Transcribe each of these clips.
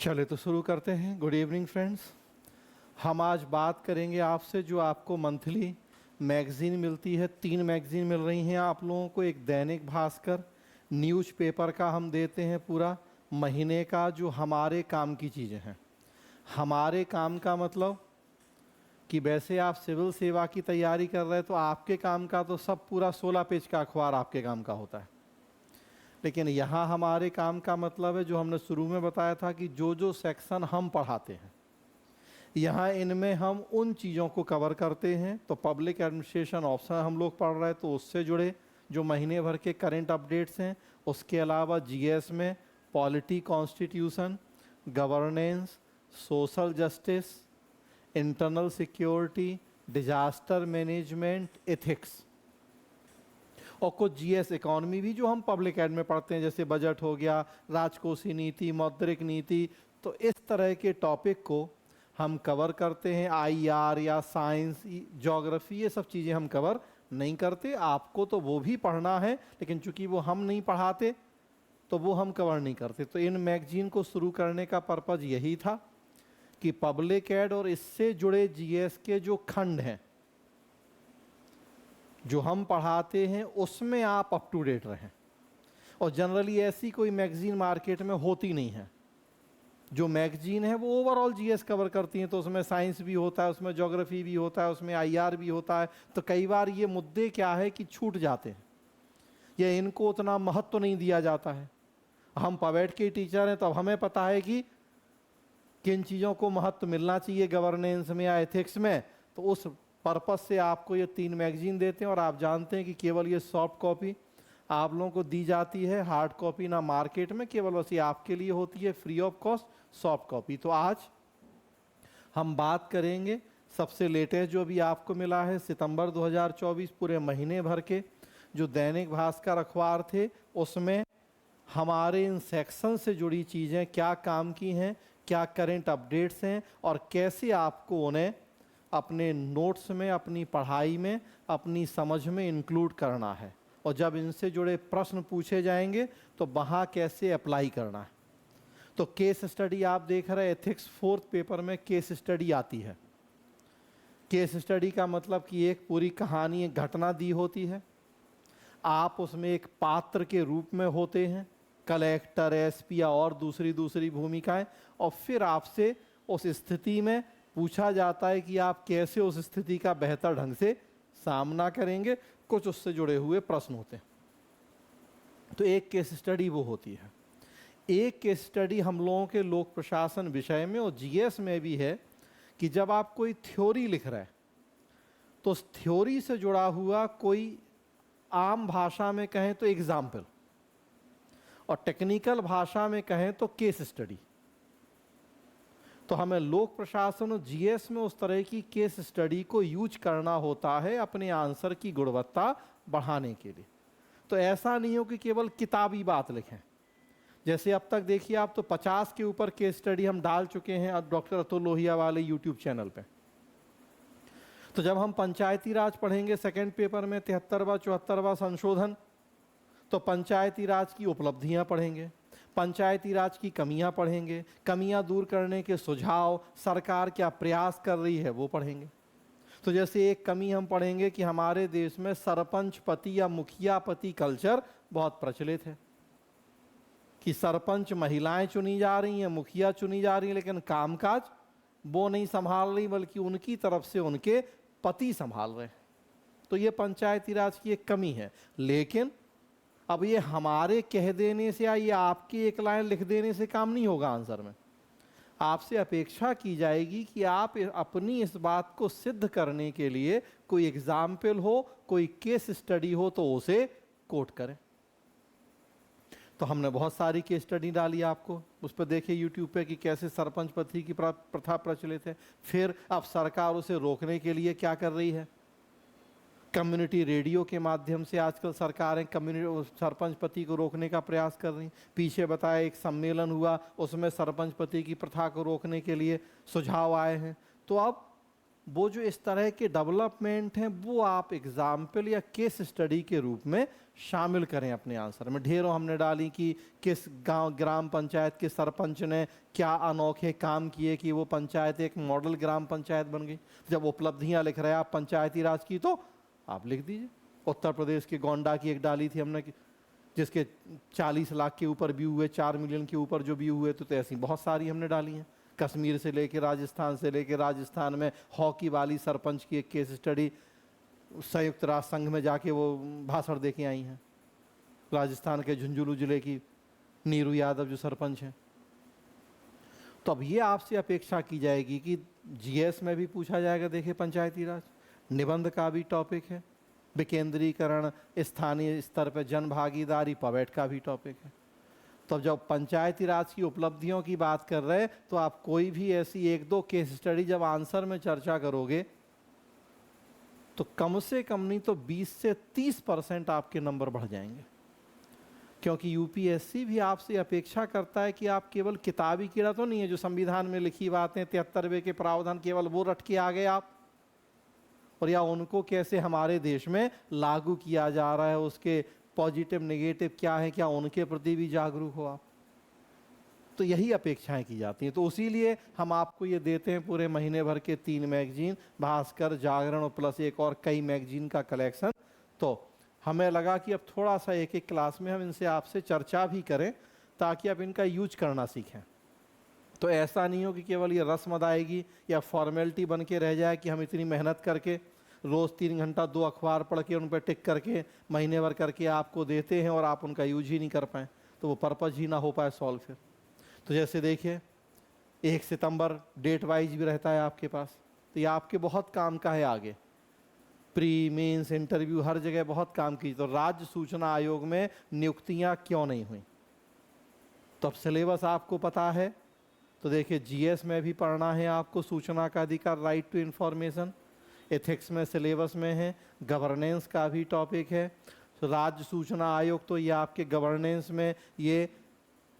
चले तो शुरू करते हैं। Good evening friends. हम आज बात करेंगे आपसे जो आपको मंथली मैगज़ीन मिलती है। 3 मैगज़ीन मिल रही हैं आप लोगों को। एक दैनिक भास्कर न्यूज़पेपर का हम देते हैं पूरा महीने का, जो हमारे काम की चीज़ें हैं। हमारे काम का मतलब कि वैसे आप सिविल सेवा की तैयारी कर रहे हैं तो आपके काम का तो सब पूरा 16 पेज का अखबार आपके काम का होता है, लेकिन यहाँ हमारे काम का मतलब है जो हमने शुरू में बताया था कि जो जो सेक्शन हम पढ़ाते हैं यहाँ इनमें हम उन चीज़ों को कवर करते हैं। तो पब्लिक एडमिनिस्ट्रेशन ऑप्शन हम लोग पढ़ रहे हैं तो उससे जुड़े जो महीने भर के करंट अपडेट्स हैं। उसके अलावा जीएस में polity, constitution, governance, social justice, internal security, disaster management, ethics और कुछ जीएस इकोनॉमी भी जो हम पब्लिक एड में पढ़ते हैं, जैसे बजट हो गया, राजकोषीय नीति, मौद्रिक नीति। तो इस तरह के टॉपिक को हम कवर करते हैं। आईआर या साइंस, ज्योग्राफी, ये सब चीज़ें हम कवर नहीं करते। आपको तो वो भी पढ़ना है, लेकिन चूंकि वो हम नहीं पढ़ाते तो वो हम कवर नहीं करते। तो इन मैगजीन को शुरू करने का पर्पज़ यही था कि पब्लिक एड और इससे जुड़े जीएस के जो खंड हैं जो हम पढ़ाते हैं उसमें आप अप टू डेट रहें। और जनरली ऐसी कोई मैगजीन मार्केट में होती नहीं है। जो मैगजीन है वो ओवरऑल जीएस कवर करती हैं, तो उसमें साइंस भी होता है, उसमें ज्योग्राफी भी होता है, उसमें आईआर भी होता है। तो कई बार ये मुद्दे क्या है कि छूट जाते हैं या इनको उतना महत्व नहीं दिया जाता है। हम पवेट के टीचर हैं तो अब हमें पता है कि किन चीज़ों को महत्व मिलना चाहिए गवर्नेंस में या एथिक्स में। तो उस पर्पस से आपको ये 3 मैगजीन देते हैं। और आप जानते हैं कि केवल ये सॉफ्ट कॉपी आप लोगों को दी जाती है, हार्ड कॉपी ना मार्केट में, केवल बस ये आपके लिए होती है free of cost soft copy. तो आज हम बात करेंगे सबसे लेटेस्ट जो अभी आपको मिला है सितंबर 2024 पूरे महीने भर के जो दैनिक भास्कर अखबार थे, उसमें हमारे इन सेक्शन से जुड़ी चीज़ें क्या काम की हैं, क्या करंट अपडेट्स हैं और कैसे आपको उन्हें अपने नोट्स में, अपनी पढ़ाई में, अपनी समझ में इंक्लूड करना है। और जब इनसे जुड़े प्रश्न पूछे जाएंगे तो वहाँ कैसे अप्लाई करना है। तो केस स्टडी आप देख रहे हैं, एथिक्स 4th पेपर में केस स्टडी आती है। केस स्टडी का मतलब कि एक पूरी कहानी, एक घटना दी होती है, आप उसमें एक पात्र के रूप में होते हैं, कलेक्टर, एसपी या और दूसरी भूमिकाएं, और फिर आपसे उस स्थिति में पूछा जाता है कि आप कैसे उस स्थिति का बेहतर ढंग से सामना करेंगे। कुछ उससे जुड़े हुए प्रश्न होते हैं। तो एक केस स्टडी वो होती है। एक केस स्टडी हम लोगों के लोक प्रशासन विषय में और जीएस में भी है कि जब आप कोई थ्योरी लिख रहे हैं तो उस थ्योरी से जुड़ा हुआ कोई आम भाषा में कहें तो एग्जाम्पल और टेक्निकल भाषा में कहें तो केस स्टडी। तो हमें लोक प्रशासन और जीएस में उस तरह की केस स्टडी को यूज करना होता है अपने आंसर की गुणवत्ता बढ़ाने के लिए। तो ऐसा नहीं हो कि केवल किताबी बात लिखें। जैसे अब तक देखिए आप तो 50 के ऊपर केस स्टडी हम डाल चुके हैं डॉक्टर अतुल लोहिया वाले यूट्यूब चैनल पे। तो जब हम पंचायती राज पढ़ेंगे सेकंड पेपर में 73वां 74वां संशोधन, तो पंचायती राज की उपलब्धियां पढ़ेंगे, पंचायती राज की कमियां पढ़ेंगे, कमियां दूर करने के सुझाव, सरकार क्या प्रयास कर रही है वो पढ़ेंगे। तो जैसे एक कमी हम पढ़ेंगे कि हमारे देश में सरपंच पति या मुखिया पति कल्चर बहुत प्रचलित है, कि सरपंच महिलाएं चुनी जा रही हैं, मुखिया चुनी जा रही हैं, लेकिन कामकाज वो नहीं संभाल रही बल्कि उनकी तरफ से उनके पति संभाल रहे हैं। तो ये पंचायती राज की एक कमी है। लेकिन अब ये हमारे कह देने से या ये आपकी एक लाइन लिख देने से काम नहीं होगा। आंसर में आपसे अपेक्षा की जाएगी कि आप अपनी इस बात को सिद्ध करने के लिए कोई एग्जाम्पल हो, कोई केस स्टडी हो तो उसे कोट करें। तो हमने बहुत सारी केस स्टडी डाली आपको, उस पर देखिए यूट्यूब पे कि कैसे सरपंच पति की प्रथा प्रचलित है। फिर अब सरकार उसे रोकने के लिए क्या कर रही है, कम्युनिटी रेडियो के माध्यम से आजकल सरकारें कम्युनिटी सरपंच पति को रोकने का प्रयास कर रही हैं। पीछे बताया एक सम्मेलन हुआ, उसमें सरपंच पति की प्रथा को रोकने के लिए सुझाव आए हैं। तो अब वो जो इस तरह के डेवलपमेंट हैं वो आप एग्जाम्पल या केस स्टडी के रूप में शामिल करें अपने आंसर में। ढेरों हमने डाली कि किस गांव ग्राम पंचायत के सरपंच ने क्या अनोखे काम किए कि वो पंचायत एक मॉडल ग्राम पंचायत बन गई। जब उपलब्धियां लिख रहे हैं आप पंचायती राज की तो आप लिख दीजिए। उत्तर प्रदेश के गोंडा की एक डाली थी हमने जिसके 40 लाख के ऊपर व्यू हुए, 4 मिलियन के ऊपर जो व्यू हुए, तो ऐसी बहुत सारी हमने डाली हैं। कश्मीर से लेके राजस्थान से लेके राजस्थान में हॉकी वाली सरपंच की एक केस स्टडी संयुक्त राष्ट्र संघ में जाके वो भाषण दे के आई हैं। राजस्थान के झुंझुनू जिले की नीरू यादव जो सरपंच हैं। तो अब ये आपसे अपेक्षा की जाएगी कि जीएस में भी पूछा जाएगा। देखिए पंचायती राज निबंध का भी टॉपिक है, विकेंद्रीकरण, स्थानीय स्तर पर जन भागीदारी, पवेट का भी टॉपिक है। तो जब पंचायती राज की उपलब्धियों की बात कर रहे हैं तो आप कोई भी ऐसी एक दो केस स्टडी जब आंसर में चर्चा करोगे तो कम से कम नहीं तो 20 से 30% आपके नंबर बढ़ जाएंगे। क्योंकि यूपीएससी भी आपसे अपेक्षा करता है कि आप केवल किताबी कीड़ा तो नहीं है जो संविधान में लिखी बातें 73वें के प्रावधान केवल वो रट के आ गए आप, और या उनको कैसे हमारे देश में लागू किया जा रहा है, उसके पॉजिटिव नेगेटिव क्या है, क्या उनके प्रति भी जागरूक हो आप। तो यही अपेक्षाएं की जाती हैं। तो इसीलिए हम आपको ये देते हैं पूरे महीने भर के 3 मैगजीन, भास्कर, जागरण और प्लस एक और कई मैगजीन का कलेक्शन। तो हमें लगा कि अब थोड़ा सा एक एक क्लास में हम इनसे आपसे चर्चा भी करें ताकि आप इनका यूज करना सीखें। तो ऐसा नहीं हो कि केवल ये रस्म अदायगी या फॉर्मेलिटी बन के रह जाए कि हम इतनी मेहनत करके रोज़ 3 घंटा 2 अखबार पढ़ के उन पर टिक करके महीने भर करके आपको देते हैं और आप उनका यूज ही नहीं कर पाएँ, तो वो पर्पज़ ही ना हो पाए सॉल्व। फिर तो जैसे देखिए 1 सितंबर डेट वाइज भी रहता है आपके पास, तो ये आपके बहुत काम का है आगे। प्री मेंस इंटरव्यू हर जगह बहुत काम की। तो राज्य सूचना आयोग में नियुक्तियां क्यों नहीं हुई, तो अब सिलेबस आपको पता है। तो देखिए जीएस में भी पढ़ना है आपको सूचना का अधिकार, राइट टू इंफॉर्मेशन। एथिक्स में सिलेबस में है, गवर्नेंस का भी टॉपिक है। तो राज्य सूचना आयोग तो ये आपके गवर्नेंस में ये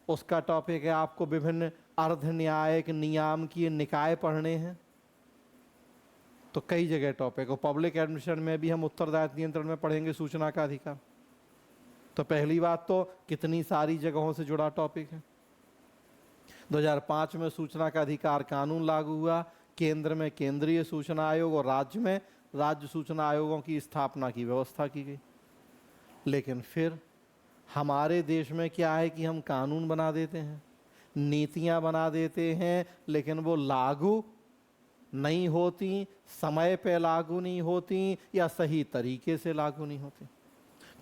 उसका टॉपिक है। आपको विभिन्न अर्ध न्यायिक नियामकीय निकाय पढ़ने हैं, तो कई जगह टॉपिक हो। पब्लिक एडमिनिस्ट्रेशन में भी हम उत्तरदायित्व नियंत्रण में पढ़ेंगे सूचना का अधिकार। तो पहली बात तो कितनी सारी जगहों से जुड़ा टॉपिक है। 2005 में सूचना का अधिकार कानून लागू हुआ, केंद्र में केंद्रीय सूचना आयोग और राज्य में राज्य सूचना आयोगों की स्थापना की व्यवस्था की गई। लेकिन फिर हमारे देश में क्या है कि हम कानून बना देते हैं, नीतियां बना देते हैं, लेकिन वो लागू नहीं होती, समय पे लागू नहीं होती या सही तरीके से लागू नहीं होती।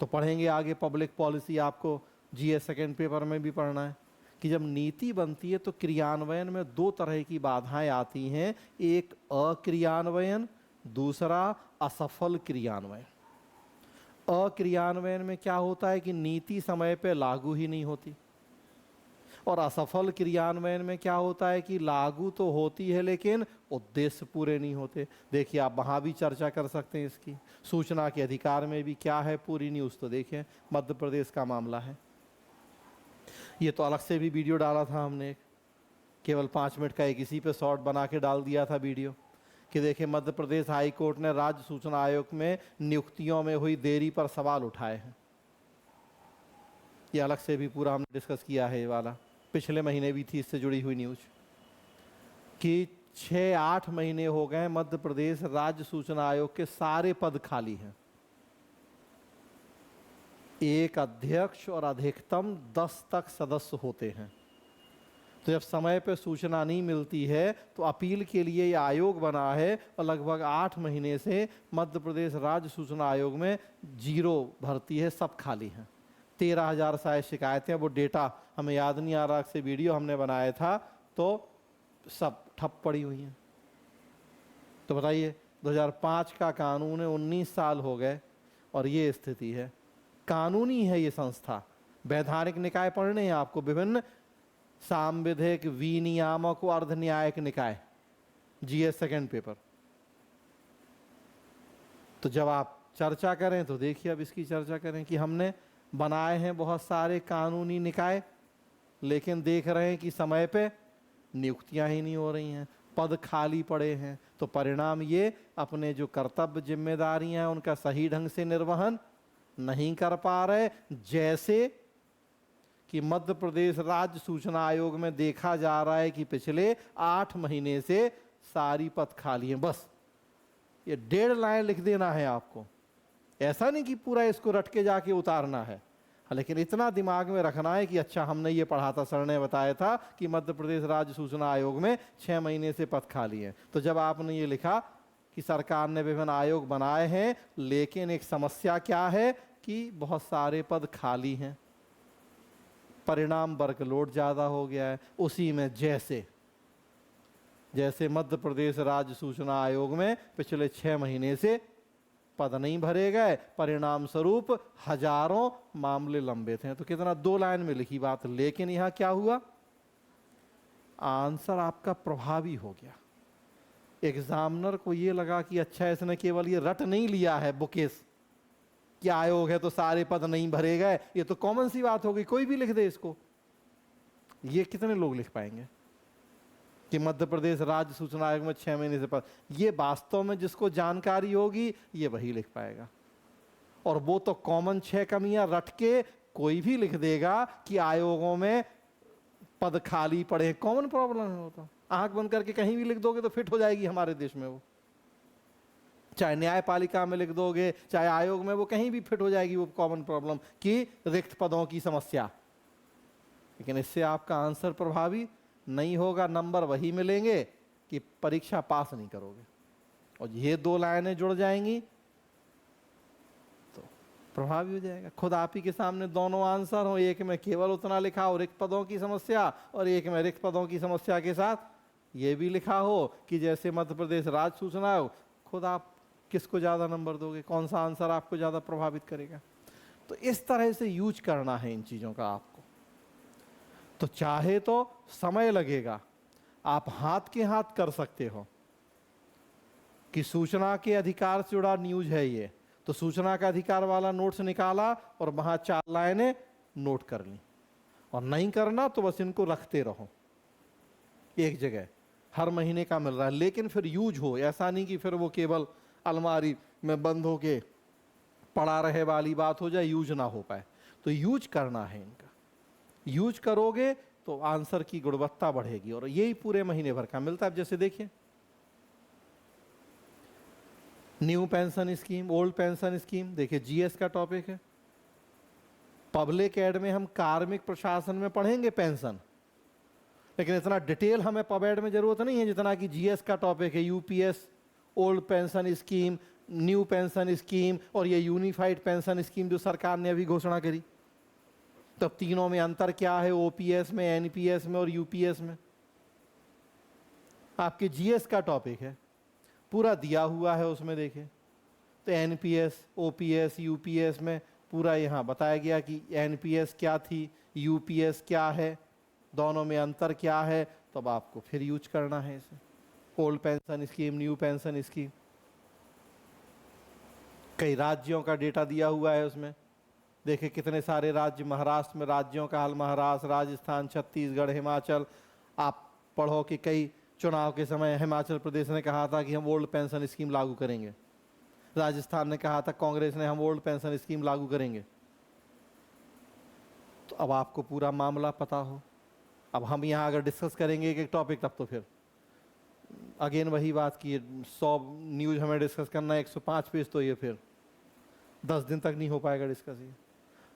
तो पढ़ेंगे आगे पब्लिक पॉलिसी, आपको जीएस सेकेंड पेपर में भी पढ़ना है कि जब नीति बनती है तो क्रियान्वयन में 2 तरह की बाधाएं आती हैं, एक अक्रियान्वयन, दूसरा असफल क्रियान्वयन। अक्रियान्वयन में क्या होता है कि नीति समय पे लागू ही नहीं होती, और असफल क्रियान्वयन में क्या होता है कि लागू तो होती है लेकिन उद्देश्य पूरे नहीं होते। देखिए आप वहाँ भी चर्चा कर सकते हैं इसकी। सूचना के अधिकार में भी क्या है, पूरी न्यूज़ तो देखिए मध्य प्रदेश का मामला है। ये तो अलग से भी वीडियो डाला था हमने, केवल 5 मिनट का एक इसी पे शॉर्ट बना के डाल दिया था वीडियो कि देखिए मध्य प्रदेश हाई कोर्ट ने राज्य सूचना आयोग में नियुक्तियों में हुई देरी पर सवाल उठाए हैं। ये अलग से भी पूरा हमने डिस्कस किया है। ये वाला पिछले महीने भी थी इससे जुड़ी हुई न्यूज कि 6-8 महीने हो गए मध्य प्रदेश राज्य सूचना आयोग के सारे पद खाली हैं। एक अध्यक्ष और अधिकतम 10 तक सदस्य होते हैं। तो जब समय पर सूचना नहीं मिलती है तो अपील के लिए ये आयोग बना है, और लगभग 8 महीने से मध्य प्रदेश राज्य सूचना आयोग में 0 भर्ती है, सब खाली हैं। 13,000 शायद शिकायतें, वो डेटा हमें याद नहीं आ रहा, से वीडियो हमने बनाया था, तो सब ठप पड़ी हुई हैं। तो बताइए 2005 का कानून है, 19 साल हो गए और ये स्थिति है। कानूनी है ये संस्था। वैधानिक निकाय पढ़ने हैं आपको, विभिन्न सांविधिक, विनियामक और अर्ध न्यायिक निकाय, जीएस सेकेंड पेपर। तो जब आप चर्चा करें तो देखिए अब इसकी चर्चा करें कि हमने बनाए हैं बहुत सारे कानूनी निकाय, लेकिन देख रहे हैं कि समय पे नियुक्तियां ही नहीं हो रही हैं। पद खाली पड़े हैं। तो परिणाम ये, अपने जो कर्तव्य जिम्मेदारियां हैं उनका सही ढंग से निर्वहन नहीं कर पा रहे। जैसे कि मध्य प्रदेश राज्य सूचना आयोग में देखा जा रहा है कि पिछले 8 महीने से सारी पद खाली हैं। बस ये 1.5 लाइन लिख देना है आपको, ऐसा नहीं कि पूरा इसको रट के जाके उतारना है, लेकिन इतना दिमाग में रखना है कि अच्छा हमने ये पढ़ा था, सर ने बताया था कि मध्य प्रदेश राज्य सूचना आयोग में 6 महीने से पद खाली हैं। तो जब आपने ये लिखा कि सरकार ने विभिन्न आयोग बनाए हैं, लेकिन एक समस्या क्या है कि बहुत सारे पद खाली हैं, परिणाम वर्कलोड ज़्यादा हो गया है। उसी में जैसे मध्य प्रदेश राज्य सूचना आयोग में पिछले 6 महीने से पद नहीं भरे गए, परिणाम स्वरूप हजारों मामले लंबित हैं। तो कितना 2 लाइन में लिखी बात, लेकिन यहां क्या हुआ, आंसर आपका प्रभावी हो गया। एग्जामिनर को ये लगा कि अच्छा इसने केवल ये रट नहीं लिया है बुकेस कि आयोग है तो सारे पद नहीं भरे गए, ये तो कॉमन सी बात हो गई, कोई भी लिख दे इसको। ये कितने लोग लिख पाएंगे कि मध्य प्रदेश राज्य सूचना आयोग में 6 महीने से पद, ये वास्तव में जिसको जानकारी होगी ये वही लिख पाएगा। और वो तो कॉमन 6 कमियां रट के कोई भी लिख देगा कि आयोगों में पद खाली पड़े, कॉमन प्रॉब्लम है वो तो। आंख बंद करके कहीं भी लिख दोगे तो फिट हो जाएगी हमारे देश में वो, चाहे न्यायपालिका में लिख दोगे चाहे आयोग में, वो कहीं भी फिट हो जाएगी वो कॉमन प्रॉब्लम की रिक्त पदों की समस्या। लेकिन इससे आपका आंसर प्रभावी नहीं होगा, नंबर वही मिलेंगे कि परीक्षा पास नहीं करोगे। और ये 2 लाइनें जुड़ जाएंगी तो प्रभावी हो जाएगा। खुद आप ही के सामने दोनों आंसर हो, एक में केवल उतना लिखा हो रिक्त पदों की समस्या, और एक में रिक्त पदों की समस्या के साथ ये भी लिखा हो कि जैसे मध्य प्रदेश राज्य सूचना आयोग, खुद आप किसको ज्यादा नंबर दोगे, कौन सा आंसर आपको ज्यादा प्रभावित करेगा। तो इस तरह से यूज करना है इन चीजों का आपको। तो चाहे तो समय लगेगा, आप हाथ के हाथ कर सकते हो कि सूचना के अधिकार से जुड़ा न्यूज है ये, तो सूचना का अधिकार वाला नोट्स निकाला और वहां 4 लाइनें नोट कर ली। और नहीं करना तो बस इनको रखते रहो एक जगह, हर महीने का मिल रहा है, लेकिन फिर यूज हो, ऐसा नहीं कि फिर वो केवल अलमारी में बंद होके पड़ा रहे वाली बात हो जाए, यूज ना हो पाए। तो यूज करना है इनका, यूज करोगे तो आंसर की गुणवत्ता बढ़ेगी। और यही पूरे महीने भर का मिलता है। अब जैसे देखिए new pension scheme, old pension scheme, देखिए जीएस का टॉपिक है। पब्लिक एड में हम कार्मिक प्रशासन में पढ़ेंगे पेंशन, लेकिन इतना डिटेल हमें पब एड में जरूरत नहीं है जितना कि जीएस का टॉपिक है। UPS, old pension scheme, new pension scheme और ये यूनिफाइड पेंशन स्कीम जो सरकार ने अभी घोषणा करी। तब तीनों में अंतर क्या है, ओपीएस में, एनपीएस में और यूपीएस में। आपके जीएस का टॉपिक है, पूरा दिया हुआ है उसमें देखिए। तो एनपीएस, ओपीएस, यूपीएस में पूरा यहाँ बताया गया कि एनपीएस क्या थी, यूपीएस क्या है, दोनों में अंतर क्या है। तो अब आपको फिर यूज करना है इसे, old pension scheme, new pension scheme. कई राज्यों का डेटा दिया हुआ है उसमें, देखिए कितने सारे राज्य, महाराष्ट्र में राज्यों का हाल, महाराष्ट्र, राजस्थान, छत्तीसगढ़, हिमाचल। आप पढ़ो कि कई चुनाव के समय हिमाचल प्रदेश ने कहा था कि हम ओल्ड पेंशन स्कीम लागू करेंगे, राजस्थान ने कहा था कांग्रेस ने हम ओल्ड पेंशन स्कीम लागू करेंगे। तो अब आपको पूरा मामला पता हो। अब हम यहाँ अगर डिस्कस करेंगे एक एक टॉपिक, तब तो फिर अगेन वही बात की 100 न्यूज हमें डिस्कस करना है, 105 पेज, तो ये फिर 10 दिन तक नहीं हो पाएगा डिस्कस ये।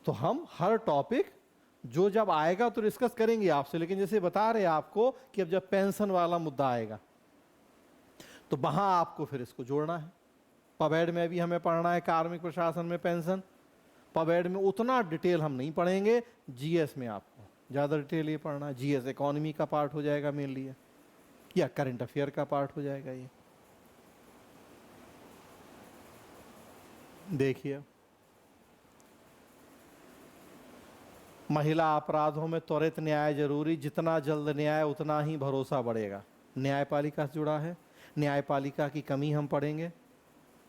तो हम हर टॉपिक जो जब आएगा तो डिस्कस करेंगे आपसे, लेकिन जैसे बता रहे आपको कि अब जब पेंशन वाला मुद्दा आएगा तो वहां आपको फिर इसको जोड़ना है। पबेड में भी हमें पढ़ना है कार्मिक प्रशासन में पेंशन, पबेड में उतना डिटेल हम नहीं पढ़ेंगे, जीएस में आपको ज़्यादा डिटेल ये पढ़ना है। जीएस इकोनॉमी का पार्ट हो जाएगा मेनली, या करंट अफेयर का पार्ट हो जाएगा ये। देखिए महिला अपराधों में त्वरित न्याय जरूरी, जितना जल्द न्याय उतना ही भरोसा बढ़ेगा। न्यायपालिका से जुड़ा है, न्यायपालिका की कमी हम पढ़ेंगे।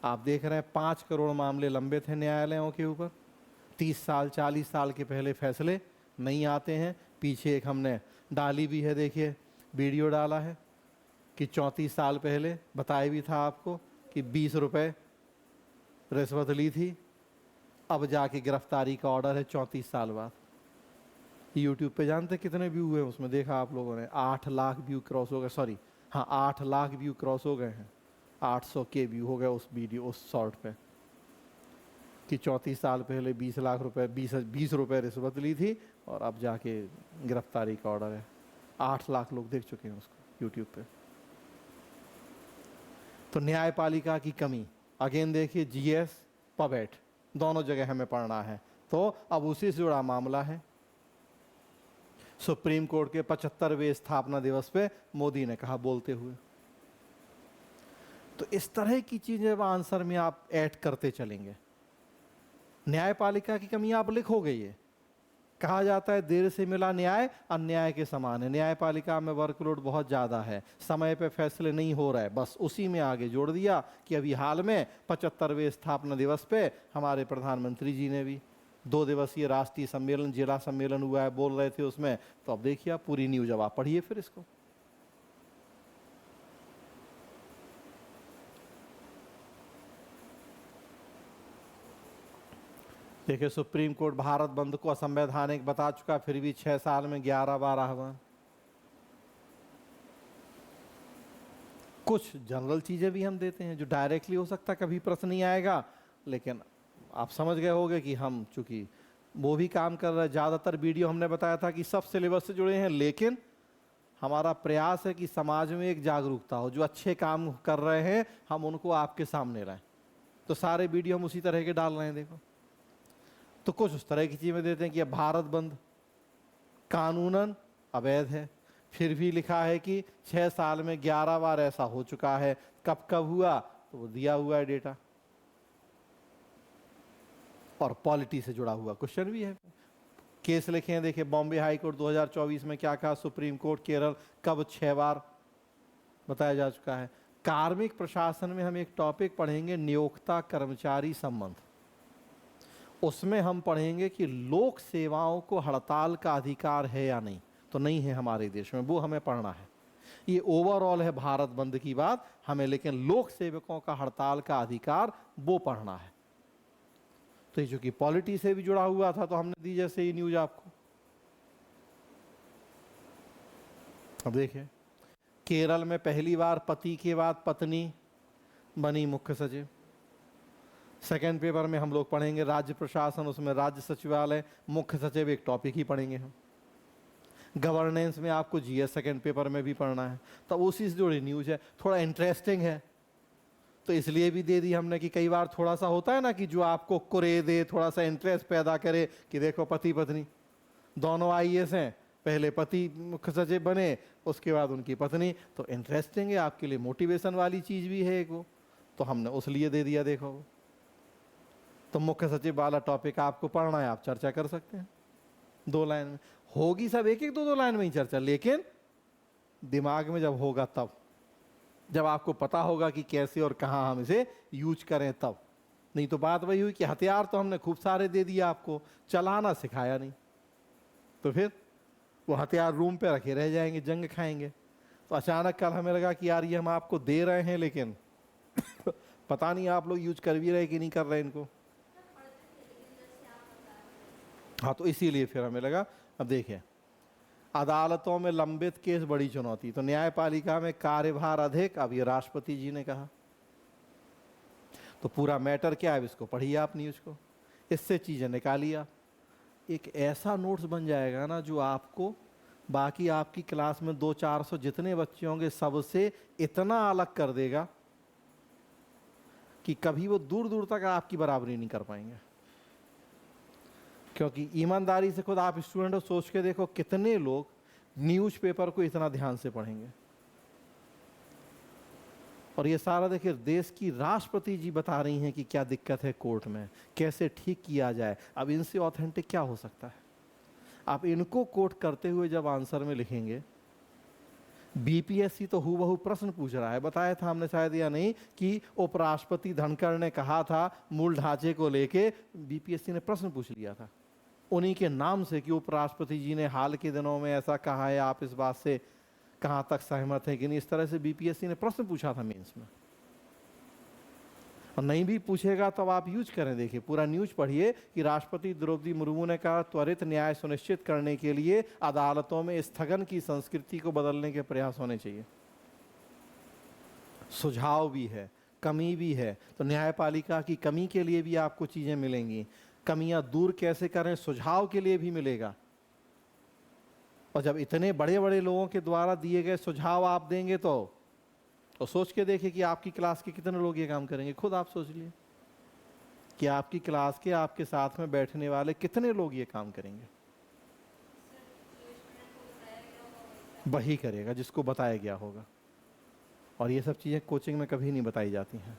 आप देख रहे हैं 5 करोड़ मामले लंबित हैं न्यायालयों के ऊपर, 30 साल 40 साल के पहले फैसले नहीं आते हैं। पीछे एक हमने डाली भी है, देखिए वीडियो डाला है। कि 34 साल पहले बताया भी था आपको कि 20 रुपए रिश्वत ली थी, अब जाके गिरफ्तारी का ऑर्डर है 34 साल बाद। यूट्यूब पे जानते कितने व्यू हुए उसमें, देखा आप लोगों ने? 8 लाख व्यू क्रॉस हो गए, सॉरी हाँ 8 लाख व्यू क्रॉस हो गए हैं, 800 के व्यू हो गए उस वीडियो, उस शॉर्ट पे, कि 34 साल पहले 20 लाख रुपए 20 रुपए रिश्वत ली थी और अब जाके गिरफ्तारी का ऑर्डर है। 8 लाख लोग देख चुके हैं उसको यूट्यूब पे। तो न्यायपालिका की कमी, अगेन देखिए जीएस पबेट दोनों जगह हमें पढ़ना है। तो अब उसी से जुड़ा मामला है, सुप्रीम कोर्ट के 75वें स्थापना दिवस पे मोदी ने कहा बोलते हुए। तो इस तरह की चीजें अब आंसर में आप ऐड करते चलेंगे। न्यायपालिका की कमी आप लिखोगे, ये कहा जाता है देर से मिला न्याय अन्याय के समान है। न्यायपालिका में वर्कलोड बहुत ज़्यादा है, समय पे फैसले नहीं हो रहा है, बस उसी में आगे जोड़ दिया कि अभी हाल में 75वें स्थापना दिवस पे हमारे प्रधानमंत्री जी ने भी 2 दिवसीय राष्ट्रीय सम्मेलन, जिला सम्मेलन हुआ है, बोल रहे थे उसमें। तो अब देखिए आप पूरी न्यूज, अब आप पढ़िए फिर इसको। देखिए सुप्रीम कोर्ट भारत बंद को असंवैधानिक बता चुका, फिर भी 6 साल में 11 बार आह्वान। कुछ जनरल चीजें भी हम देते हैं जो डायरेक्टली हो सकता है कभी प्रश्न नहीं आएगा, लेकिन आप समझ गए होंगे कि हम चूंकि वो भी काम कर रहे हैं। ज़्यादातर वीडियो हमने बताया था कि सब सिलेबस से जुड़े हैं, लेकिन हमारा प्रयास है कि समाज में एक जागरूकता हो, जो अच्छे काम कर रहे हैं हम उनको आपके सामने लाएं। तो सारे वीडियो हम उसी तरह के डाल रहे हैं। देखो तो कुछ उस तरह की चीज़ें देते हैं कि अब भारत बंद कानूनन अवैध है, फिर भी लिखा है कि 6 साल में 11 बार ऐसा हो चुका है। कब कब हुआ तो वो दिया हुआ है डेटा, और पॉलिटी से जुड़ा हुआ क्वेश्चन भी है। केस लिखे हैं, देखिए बॉम्बे हाई कोर्ट 2024 में क्या कहा, सुप्रीम कोर्ट केरल कब 6 बार बताया जा चुका है। कार्मिक प्रशासन में हम एक टॉपिक पढ़ेंगे, नियोक्ता कर्मचारी संबंध। उसमें हम पढ़ेंगे कि लोक सेवाओं को हड़ताल का अधिकार है या नहीं, तो नहीं है हमारे देश में, वो हमें पढ़ना है। ये ओवरऑल है भारत बंद की बात हमें, लेकिन लोक सेवकों का हड़ताल का अधिकार वो पढ़ना है। तो ये चूंकि पॉलिटी से भी जुड़ा हुआ था तो हमने दी जैसे ये न्यूज आपको। अब देखिए केरल में पहली बार पति के बाद पत्नी बनी मुख्य सचिव। सेकेंड पेपर में हम लोग पढ़ेंगे राज्य प्रशासन, उसमें राज्य सचिवालय, मुख्य सचिव एक टॉपिक ही पढ़ेंगे हम। गवर्नेंस में आपको जीएस सेकेंड पेपर में भी पढ़ना है, तो उसी से जुड़ी न्यूज है, थोड़ा इंटरेस्टिंग है तो इसलिए भी दे दी हमने कि कई बार थोड़ा सा होता है ना कि जो आपको कुरे दे, थोड़ा सा इंटरेस्ट पैदा करे कि देखो पति पत्नी दोनों आईएएस हैं, पहले पति मुख्य सचिव बने उसके बाद उनकी पत्नी, तो इंटरेस्टिंग है आपके लिए, मोटिवेशन वाली चीज भी है एक वो, तो हमने उस लिए दे दिया। देखो तो मुख्य सचिव वाला टॉपिक आपको पढ़ना है, आप चर्चा कर सकते हैं 2 लाइन में, होगी सब एक एक 2 लाइन में ही चर्चा, लेकिन दिमाग में जब होगा तब, जब आपको पता होगा कि कैसे और कहाँ हम इसे यूज करें तब। नहीं तो बात वही हुई कि हथियार तो हमने खूब सारे दे दिए आपको, चलाना सिखाया नहीं, तो फिर वो हथियार रूम पे रखे रह जाएंगे, जंग खाएंगे। तो अचानक कल हमें लगा कि यार ये हम आपको दे रहे हैं, लेकिन पता नहीं आप लोग यूज कर भी रहे कि नहीं कर रहे इनको। हाँ तो इसीलिए फिर हमें लगा। अब देखिए अदालतों में लंबित केस बड़ी चुनौती, तो न्यायपालिका में कार्यभार अधिक, अब ये राष्ट्रपति जी ने कहा। तो पूरा मैटर क्या है इसको पढ़िए आप न्यूज को, इससे चीजें निकालिए आप। एक ऐसा नोट्स बन जाएगा ना जो आपको बाकी आपकी क्लास में 200-400 जितने बच्चे होंगे सबसे इतना अलग कर देगा कि कभी वो दूर दूर तक आपकी बराबरी नहीं कर पाएंगे। क्योंकि ईमानदारी से खुद आप स्टूडेंट हो, सोच के देखो कितने लोग न्यूज़पेपर को इतना ध्यान से पढ़ेंगे। और ये सारा देखिए देश की राष्ट्रपति जी बता रही हैं कि क्या दिक्कत है कोर्ट में, कैसे ठीक किया जाए। अब इनसे ऑथेंटिक क्या हो सकता है? आप इनको कोट करते हुए जब आंसर में लिखेंगे, बीपीएससी तो हूबहू प्रश्न पूछ रहा है, बताया था हमने शायद या नहीं कि उपराष्ट्रपति धनखड़ ने कहा था मूल ढांचे को लेके, बीपीएससी ने प्रश्न पूछ लिया था उन्हीं के नाम से कि उपराष्ट्रपति जी ने हाल के दिनों में ऐसा कहा है, आप इस बात से कहाँ तक सहमत है कि नहीं। इस तरह से बीपीएससी ने प्रश्न पूछा था मेंस में, और नहीं भी पूछेगा तो अब आप यूज करें। देखिए पूरा न्यूज पढ़िए कि राष्ट्रपति द्रौपदी मुर्मू ने कहा त्वरित न्याय सुनिश्चित करने के लिए अदालतों में स्थगन की संस्कृति को बदलने के प्रयास होने चाहिए। सुझाव भी है, कमी भी है, तो न्यायपालिका की कमी के लिए भी आपको चीजें मिलेंगी। कमियां दूर कैसे करें, सुझाव के लिए भी मिलेगा। और जब इतने बड़े बड़े लोगों के द्वारा दिए गए सुझाव आप देंगे तो सोच के देखिए कि आपकी क्लास के कितने लोग ये काम करेंगे। खुद आप सोच लिए कि आपकी क्लास के, आपके साथ में बैठने वाले कितने लोग ये काम करेंगे। वही करेगा जिसको बताया गया होगा। और ये सब चीज़ें कोचिंग में कभी नहीं बताई जाती हैं,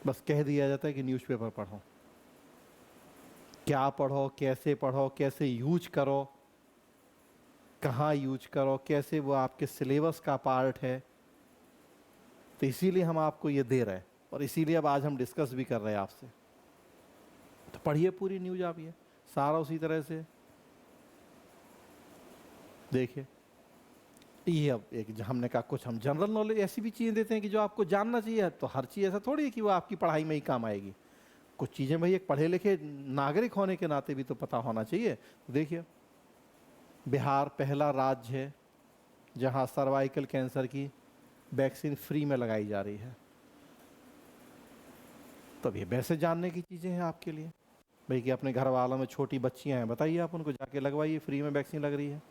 बस कह दिया जाता है कि न्यूज़पेपर पढ़ो। क्या पढ़ो, कैसे पढ़ो, कैसे यूज करो, कहाँ यूज करो, कैसे वो आपके सिलेबस का पार्ट है। तो इसीलिए हम आपको ये दे रहे हैं, और इसीलिए अब आज हम डिस्कस भी कर रहे हैं आपसे। तो पढ़िए पूरी न्यूज आप, ये सारा उसी तरह से देखिए। ये अब एक हमने कहा कुछ हम जनरल नॉलेज ऐसी भी चीज़ें देते हैं कि जो आपको जानना चाहिए। तो हर चीज़ ऐसा थोड़ी है कि वो आपकी पढ़ाई में ही काम आएगी। कुछ चीज़ें भाई एक पढ़े लिखे नागरिक होने के नाते भी तो पता होना चाहिए। देखिए बिहार पहला राज्य है जहां सर्वाइकल कैंसर की वैक्सीन फ्री में लगाई जा रही है। तो ये वैसे जानने की चीज़ें हैं आपके लिए भाई कि अपने घर वालों में छोटी बच्चियां हैं, बताइए आप उनको जाके लगवाइए, फ्री में वैक्सीन लग रही है।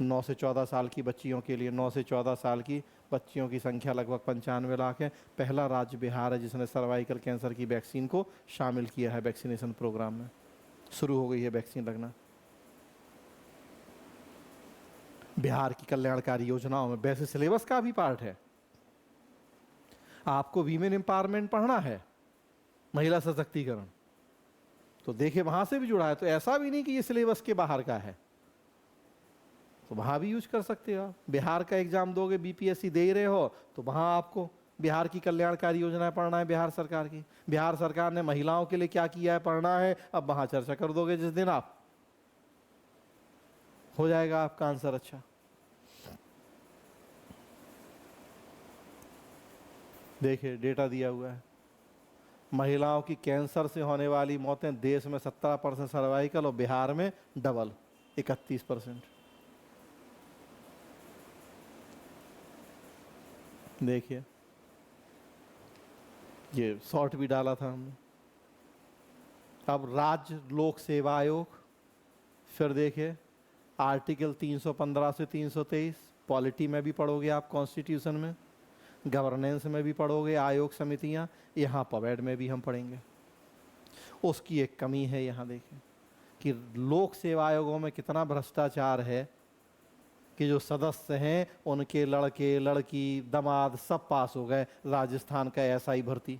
9 से 14 साल की बच्चियों के लिए, 9 से 14 साल की बच्चियों की संख्या लगभग 95 लाख है। पहला राज्य बिहार है जिसने सर्वाइकल कैंसर की वैक्सीन को शामिल किया है वैक्सीनेशन प्रोग्राम में। शुरू हो गई है वैक्सीन लगना। बिहार की कल्याणकारी योजनाओं में वैसे सिलेबस का भी पार्ट है। आपको वीमेन एम्पावरमेंट पढ़ना है, महिला सशक्तिकरण, तो देखिए वहां से भी जुड़ा है। तो ऐसा भी नहीं कि ये सिलेबस के बाहर का है, तो वहां भी यूज कर सकते हो। बिहार का एग्जाम दोगे, बीपीएससी दे ही रहे हो, तो वहां आपको बिहार की कल्याणकारी योजनाएं पढ़ना है बिहार सरकार की। बिहार सरकार ने महिलाओं के लिए क्या किया है पढ़ना है। अब वहां चर्चा कर दोगे जिस दिन आप, हो जाएगा आपका आंसर अच्छा। देखिए डेटा दिया हुआ है, महिलाओं की कैंसर से होने वाली मौतें देश में 17% सर्वाइकल और बिहार में डबल 31%। देखिए ये शॉर्ट भी डाला था हमने। अब राज्य लोक सेवा आयोग, फिर देखिए आर्टिकल 315 से 323 पॉलिटी में भी पढ़ोगे आप, कॉन्स्टिट्यूशन में, गवर्नेंस में भी पढ़ोगे, आयोग समितियां, यहाँ पवेड में भी हम पढ़ेंगे। उसकी एक कमी है यहाँ देखिए कि लोक सेवा आयोगों में कितना भ्रष्टाचार है कि जो सदस्य हैं उनके लड़के लड़की दामाद सब पास हो गए। राजस्थान का एसआई भर्ती,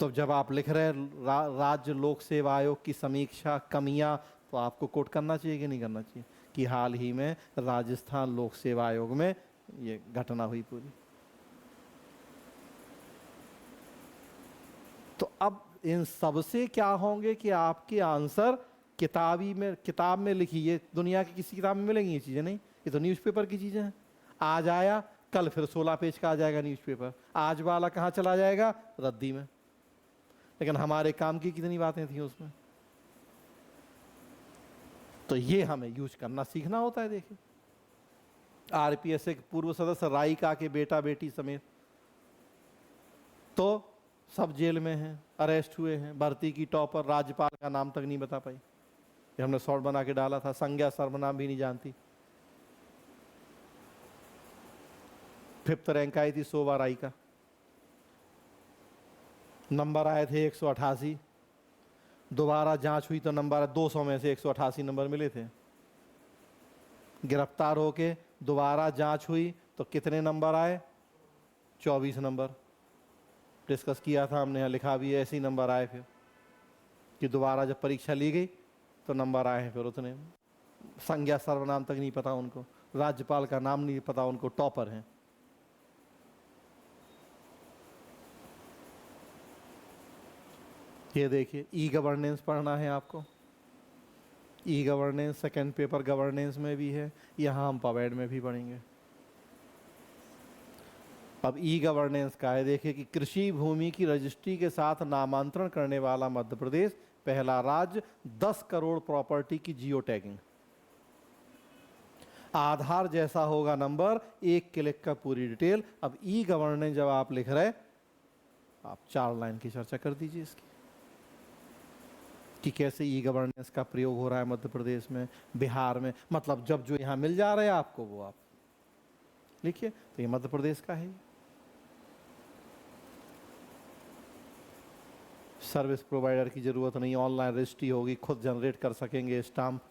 तो जब आप लिख रहे हैं राज्य लोक सेवा आयोग की समीक्षा कमियां, तो आपको कोट करना चाहिए कि नहीं करना चाहिए कि हाल ही में राजस्थान लोक सेवा आयोग में ये घटना हुई पूरी। तो अब इन सब से क्या होंगे कि आपके आंसर किताब में लिखी, ये दुनिया की किसी किताब में मिलेंगी ये चीजें नहीं, ये तो न्यूज़पेपर की चीजें हैं। आज आया कल फिर 16 पेज का आ जाएगा न्यूज़पेपर, आज वाला कहाँ चला जाएगा, रद्दी में। लेकिन हमारे काम की कितनी बातें थी उसमें। तो ये हमें यूज करना सीखना होता है। देखिए आरपीएस के पूर्व सदस्य राइका के बेटा बेटी समेत तो सब जेल में हैं, अरेस्ट हुए हैं। भर्ती की टॉपर राज्यपाल का नाम तक नहीं बता पाई, ये हमने शॉर्ट बना के डाला था। संज्ञा सर्वनाम भी नहीं जानती। 5th रैंक आई थी शोभा राइका, नंबर आए थे 188। दोबारा जांच हुई तो नंबर 200 में से 188 नंबर मिले थे। गिरफ्तार होके दोबारा जांच हुई तो कितने नंबर आए, 24 नंबर। डिस्कस किया था हमने, यहाँ लिखा भी है, ऐसे ही नंबर आए फिर कि दोबारा जब परीक्षा ली गई तो नंबर आए हैं फिर उतने। संज्ञा सर्वनाम तक नहीं पता उनको, राज्यपाल का नाम नहीं पता उनको, टॉपर हैं। ये देखिए ई गवर्नेंस पढ़ना है आपको। E governance second paper governance में भी है, यहाँ हम पवेड में भी पढ़ेंगे। अब ई गवर्नेंस का है, देखिए कि कृषि भूमि की रजिस्ट्री के साथ नामांतरण करने वाला मध्य प्रदेश पहला राज्य, 10 करोड़ प्रॉपर्टी की जियो टैगिंग, आधार जैसा होगा नंबर, 1 क्लिक का पूरी डिटेल। अब ई गवर्नेंस जब आप लिख रहे, आप 4 लाइन की चर्चा कर दीजिए इसकी कि कैसे ई गवर्नेंस का प्रयोग हो रहा है मध्य प्रदेश में, बिहार में, मतलब जब जो यहाँ मिल जा रहे हैं आपको वो आप लिखिए। तो ये मध्य प्रदेश का है। सर्विस प्रोवाइडर की जरूरत नहीं, ऑनलाइन रजिस्ट्री होगी, खुद जनरेट कर सकेंगे स्टाम्प।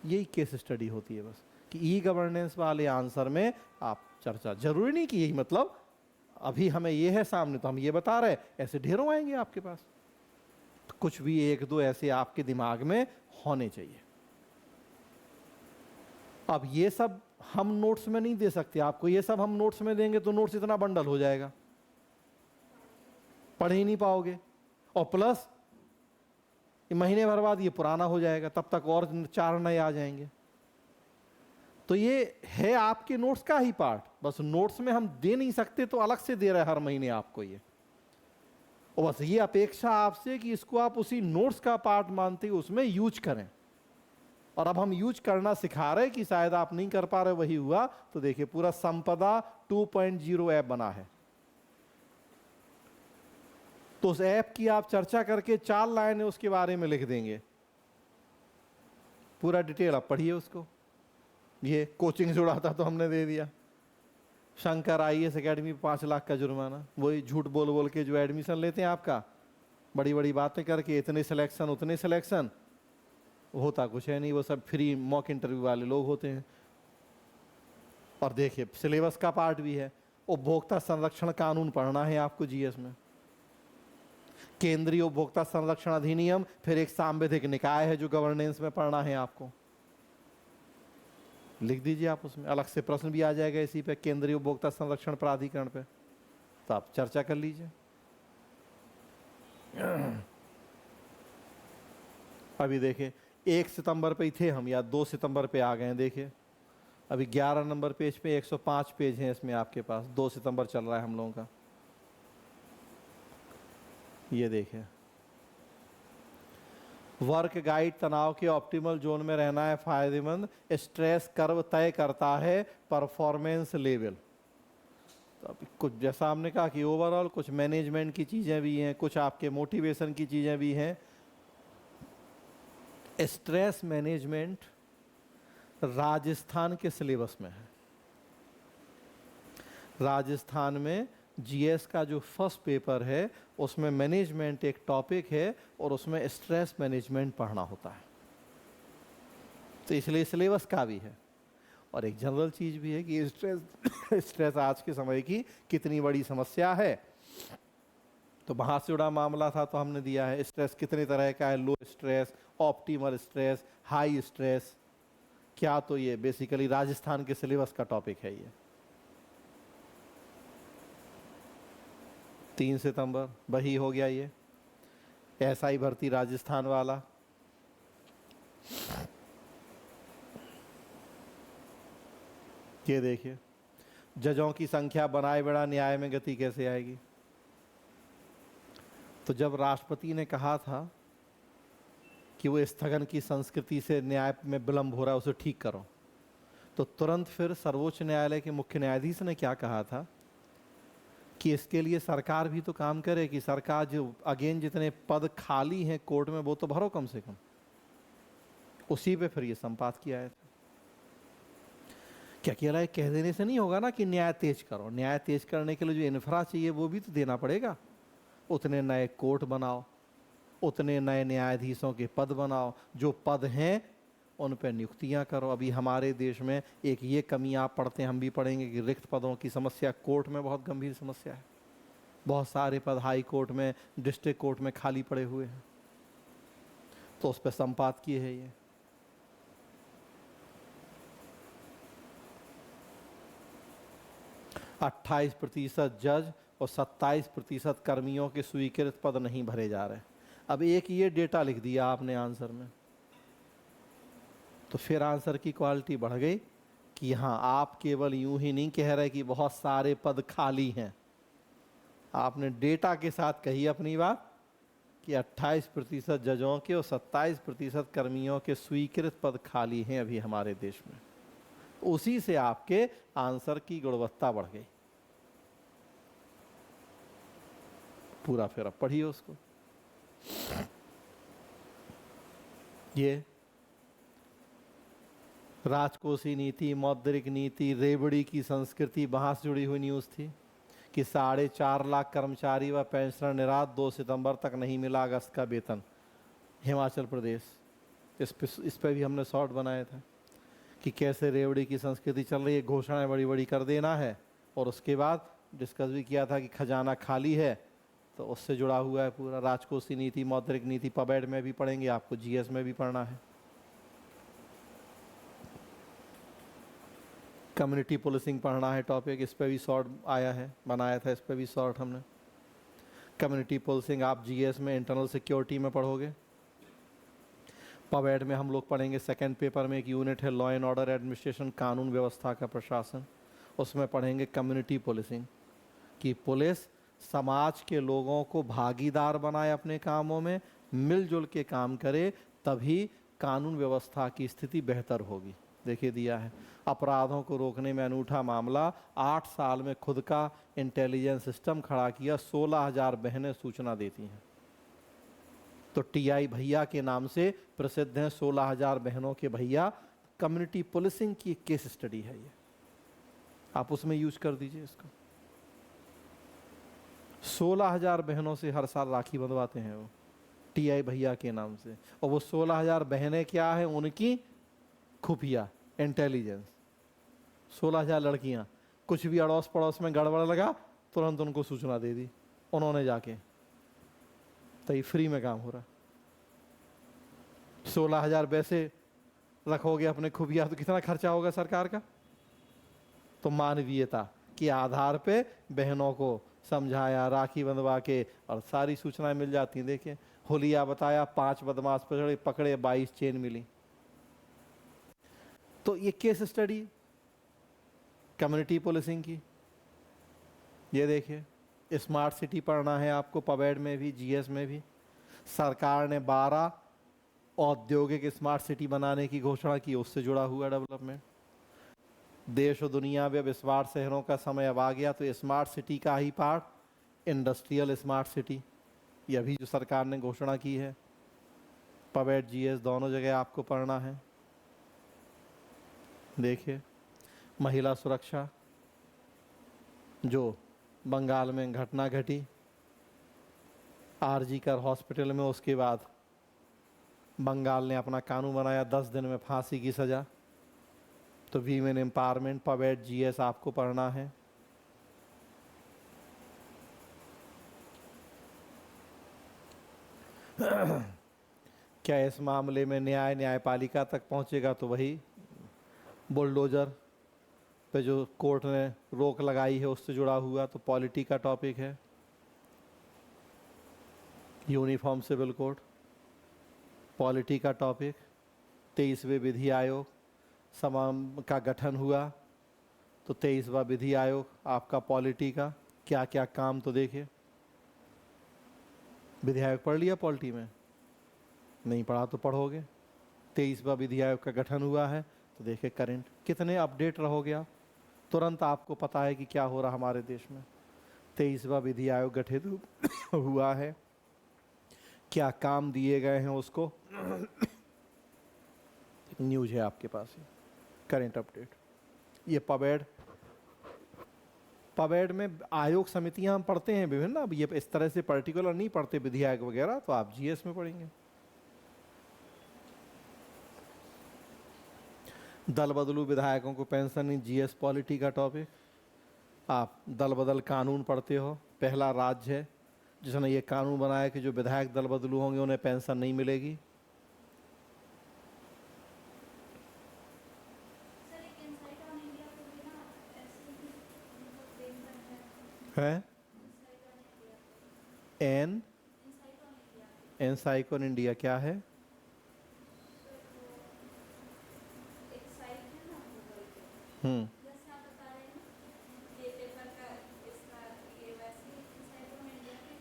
यही केस स्टडी होती है बस कि ई गवर्नेंस वाले आंसर में आप चर्चा, जरूरी नहीं कि यही मतलब अभी हमें ये है सामने तो हम ये बता रहे, ऐसे ढेरों आएंगे आपके पास। तो कुछ भी 1-2 ऐसे आपके दिमाग में होने चाहिए। अब ये सब हम नोट्स में नहीं दे सकते आपको, ये सब हम नोट्स में देंगे तो नोट्स इतना बंडल हो जाएगा, पढ़ ही नहीं पाओगे, और प्लस महीने भर बाद ये पुराना हो जाएगा, तब तक और 4 नए आ जाएंगे। तो ये है आपके नोट्स का ही पार्ट, बस नोट्स में हम दे नहीं सकते तो अलग से दे रहे हैं हर महीने आपको ये, और बस ये अपेक्षा आपसे कि इसको आप उसी नोट्स का पार्ट मानते हुए उसमें यूज करें। और अब हम यूज करना सिखा रहे कि शायद आप नहीं कर पा रहे, वही हुआ। तो देखिए पूरा संपदा 2.0 ऐप बना है, तो उस ऐप की आप चर्चा करके 4 लाइनें उसके बारे में लिख देंगे, पूरा डिटेल आप पढ़िए उसको। ये कोचिंग जुड़ा था तो हमने दे दिया, शंकर IAS एकेडमी 5 लाख का जुर्माना, वही झूठ बोल बोल के जो एडमिशन लेते हैं आपका, बड़ी बड़ी बातें करके, इतने सिलेक्शन उतने सिलेक्शन, होता कुछ है नहीं, वो सब फ्री मॉक इंटरव्यू वाले लोग होते हैं। और देखिए सिलेबस का पार्ट भी है, उपभोक्ता संरक्षण कानून पढ़ना है आपको जीएस में, केंद्रीय उपभोक्ता संरक्षण अधिनियम, फिर एक सांविधिक निकाय है जो गवर्नेंस में पढ़ना है आपको, लिख दीजिए आप उसमें, अलग से प्रश्न भी आ जाएगा इसी पे, केंद्रीय उपभोक्ता संरक्षण प्राधिकरण पे, तो आप चर्चा कर लीजिए। अभी देखिए 1 सितंबर पे ही थे हम, या 2 सितंबर पे आ गए हैं। देखिए अभी 11 नंबर पेज पे 105 पेज हैं इसमें आपके पास, 2 सितंबर चल रहा है हम लोगों का। ये देखिए वर्क गाइड, तनाव के ऑप्टिमल जोन में रहना है फायदेमंद, स्ट्रेस कर्व तय करता है परफॉर्मेंस लेवल। तो अभी कुछ जैसा हमने कहा कि ओवरऑल कुछ मैनेजमेंट की चीज़ें भी हैं, कुछ आपके मोटिवेशन की चीज़ें भी हैं। स्ट्रेस मैनेजमेंट राजस्थान के सिलेबस में है, राजस्थान में जीएस का जो फर्स्ट पेपर है उसमें मैनेजमेंट एक टॉपिक है और उसमें स्ट्रेस मैनेजमेंट पढ़ना होता है, तो इसलिए सिलेबस का भी है। और एक जनरल चीज़ भी है कि स्ट्रेस आज के समय की कितनी बड़ी समस्या है, तो वहाँ से जुड़ा मामला था तो हमने दिया है स्ट्रेस कितने तरह का है, low stress, optimal stress, high stress क्या, तो ये बेसिकली राजस्थान के सिलेबस का टॉपिक है। ये 3 सितंबर वही हो गया, ये SI भर्ती राजस्थान वाला। ये देखिए जजों की संख्या बनाए बढ़ा न्याय में गति कैसे आएगी। तो जब राष्ट्रपति ने कहा था कि वो स्थगन की संस्कृति से न्याय में विलंब हो रहा है उसे ठीक करो, तो तुरंत फिर सर्वोच्च न्यायालय के मुख्य न्यायाधीश ने क्या कहा था कि इसके लिए सरकार भी तो काम करे, कि सरकार जो अगेन जितने पद खाली हैं कोर्ट में वो तो भरो कम से कम। उसी पे फिर ये संपात किया है। क्या किया है, कह देने से नहीं होगा ना कि न्याय तेज करो, न्याय तेज करने के लिए जो इंफ्रा चाहिए वो भी तो देना पड़ेगा। उतने नए कोर्ट बनाओ, उतने नए न्यायाधीशों के पद बनाओ, जो पद हैं उन पर नियुक्तियां करो। अभी हमारे देश में एक ये कमी आप पढ़ते हैं, हम भी पढ़ेंगे कि रिक्त पदों की समस्या कोर्ट में बहुत गंभीर समस्या है। बहुत सारे पद हाई कोर्ट में, डिस्ट्रिक्ट कोर्ट में खाली पड़े हुए हैं, तो उस पर संपात किए है ये। %28 जज और 27% कर्मियों के स्वीकृत पद नहीं भरे जा रहे। अब एक ये डेटा लिख दिया आपने आंसर में तो फिर आंसर की क्वालिटी बढ़ गई कि हाँ, आप केवल यूं ही नहीं कह रहे कि बहुत सारे पद खाली हैं, आपने डेटा के साथ कही अपनी बात कि 28% जजों के और 27% कर्मियों के स्वीकृत पद खाली हैं अभी हमारे देश में। उसी से आपके आंसर की गुणवत्ता बढ़ गई। पूरा फिर अब पढ़िए उसको। ये राजकोषीय नीति, मौद्रिक नीति, रेवड़ी की संस्कृति वहां से जुड़ी हुई न्यूज थी कि 4.5 लाख कर्मचारी व पेंशनर निराश, 2 सितंबर तक नहीं मिला अगस्त का वेतन। हिमाचल प्रदेश, इस पे भी हमने शॉर्ट बनाया था कि कैसे रेवड़ी की संस्कृति चल रही है, घोषणाएं बड़ी बड़ी कर देना है, और उसके बाद डिस्कस भी किया था कि खजाना खाली है, तो उससे जुड़ा हुआ है पूरा। राजकोषीय नीति, मौद्रिक नीति पबैड में भी पढ़ेंगे, आपको जीएस में भी पढ़ना है। कम्युनिटी पुलिसिंग पढ़ना है टॉपिक, इस पे भी शॉर्ट आया है, बनाया था इस पे भी शॉर्ट हमने। कम्युनिटी पुलिसिंग आप जीएस में इंटरनल सिक्योरिटी में पढ़ोगे। पबैड में हम लोग पढ़ेंगे सेकंड पेपर में एक यूनिट है लॉ एंड ऑर्डर एडमिनिस्ट्रेशन, कानून व्यवस्था का प्रशासन, उसमें पढ़ेंगे कम्युनिटी पुलिसिंग कि पुलिस समाज के लोगों को भागीदार बनाए अपने कामों में, मिलजुल के काम करे, तभी कानून व्यवस्था की स्थिति बेहतर होगी। देखिए दिया है, अपराधों को रोकने में अनूठा मामला, 8 साल में खुद का इंटेलिजेंस सिस्टम खड़ा किया, 16,000 बहनें सूचना देती हैं। तो टीआई भैया के नाम से प्रसिद्ध हैं 16,000 बहनों के भैया। कम्युनिटी पुलिसिंग की एक केस स्टडी है ये, आप उसमें यूज कर दीजिए इसको। 16,000 बहनों से हर साल राखी बंधवाते हैं वो टीआई भैया के नाम से, और वो 16,000 बहनें क्या है उनकी खुफिया इंटेलिजेंस। 16,000 लड़कियां, कुछ भी अड़ोस पड़ोस में गड़बड़ लगा तुरंत उनको सूचना दे दी उन्होंने जाके, तो ये फ्री में काम हो रहा। 16,000 वैसे रखोगे अपने खुफिया तो कितना खर्चा होगा सरकार का। तो मानवीयता के आधार पे बहनों को समझाया, राखी बंधवा के, और सारी सूचनाएं मिल जाती हैं। देखिए होलिया बताया, 5 बदमाश पकड़े 22 चेन मिली। तो ये केस स्टडी कम्युनिटी पुलिसिंग की। ये देखिए स्मार्ट सिटी पढ़ना है आपको, पबैड में भी जीएस में भी। सरकार ने 12 औद्योगिक स्मार्ट सिटी बनाने की घोषणा की, उससे जुड़ा हुआ डेवलपमेंट। देश और दुनिया में अब स्मार्ट शहरों का समय अब आ गया, तो स्मार्ट सिटी का ही पार्ट इंडस्ट्रियल स्मार्ट सिटी, ये अभी जो सरकार ने घोषणा की है। पबैड जीएस दोनों जगह आपको पढ़ना है। देखिए महिला सुरक्षा, जो बंगाल में घटना घटी आरजी कर हॉस्पिटल में, उसके बाद बंगाल ने अपना कानून बनाया 10 दिन में फांसी की सजा। तो वीमेन एम्पावरमेंट पबैड जीएस आपको पढ़ना है। क्या इस मामले में न्यायपालिका तक पहुंचेगा, तो वही बुलडोजर पे जो कोर्ट ने रोक लगाई है उससे जुड़ा हुआ, तो पॉलिटी का टॉपिक है। यूनिफॉर्म सिविल कोड पॉलिटी का टॉपिक। 23वें विधि आयोग समान का गठन हुआ, तो 23वां विधि आयोग आपका पॉलिटी का क्या क्या काम, तो देखिए विधि आयोग पढ़ लिया पॉलिटी में, नहीं पढ़ा तो पढ़ोगे। 23वां विधि आयोग का गठन हुआ है, तो देखिए करंट कितने अपडेट रहोगे आप, तुरंत आपको पता है कि क्या हो रहा हमारे देश में। 23वां विधि आयोग गठित हुआ है, क्या काम दिए गए हैं उसको न्यूज है आपके पास, करंट अपडेट। ये पबैड में आयोग समितियां हम पढ़ते हैं विभिन्न, अब ये इस तरह से पर्टिकुलर नहीं पढ़ते विधि आयोग वगैरह, तो आप जीएस में पढ़ेंगे। दल बदलू विधायकों को पेंशन नहीं, जीएस पॉलिटी का टॉपिक। आप दल बदल कानून पढ़ते हो, पहला राज्य है जिसने ये कानून बनाया कि जो विधायक दल बदलू होंगे उन्हें पेंशन नहीं मिलेगी। है एन इनसाइट ऑन इंडिया क्या है? हम्म। जैसे आप बता रहे हैं ये पेपर का इसका ये वैसे ही साइबर में इंडिया के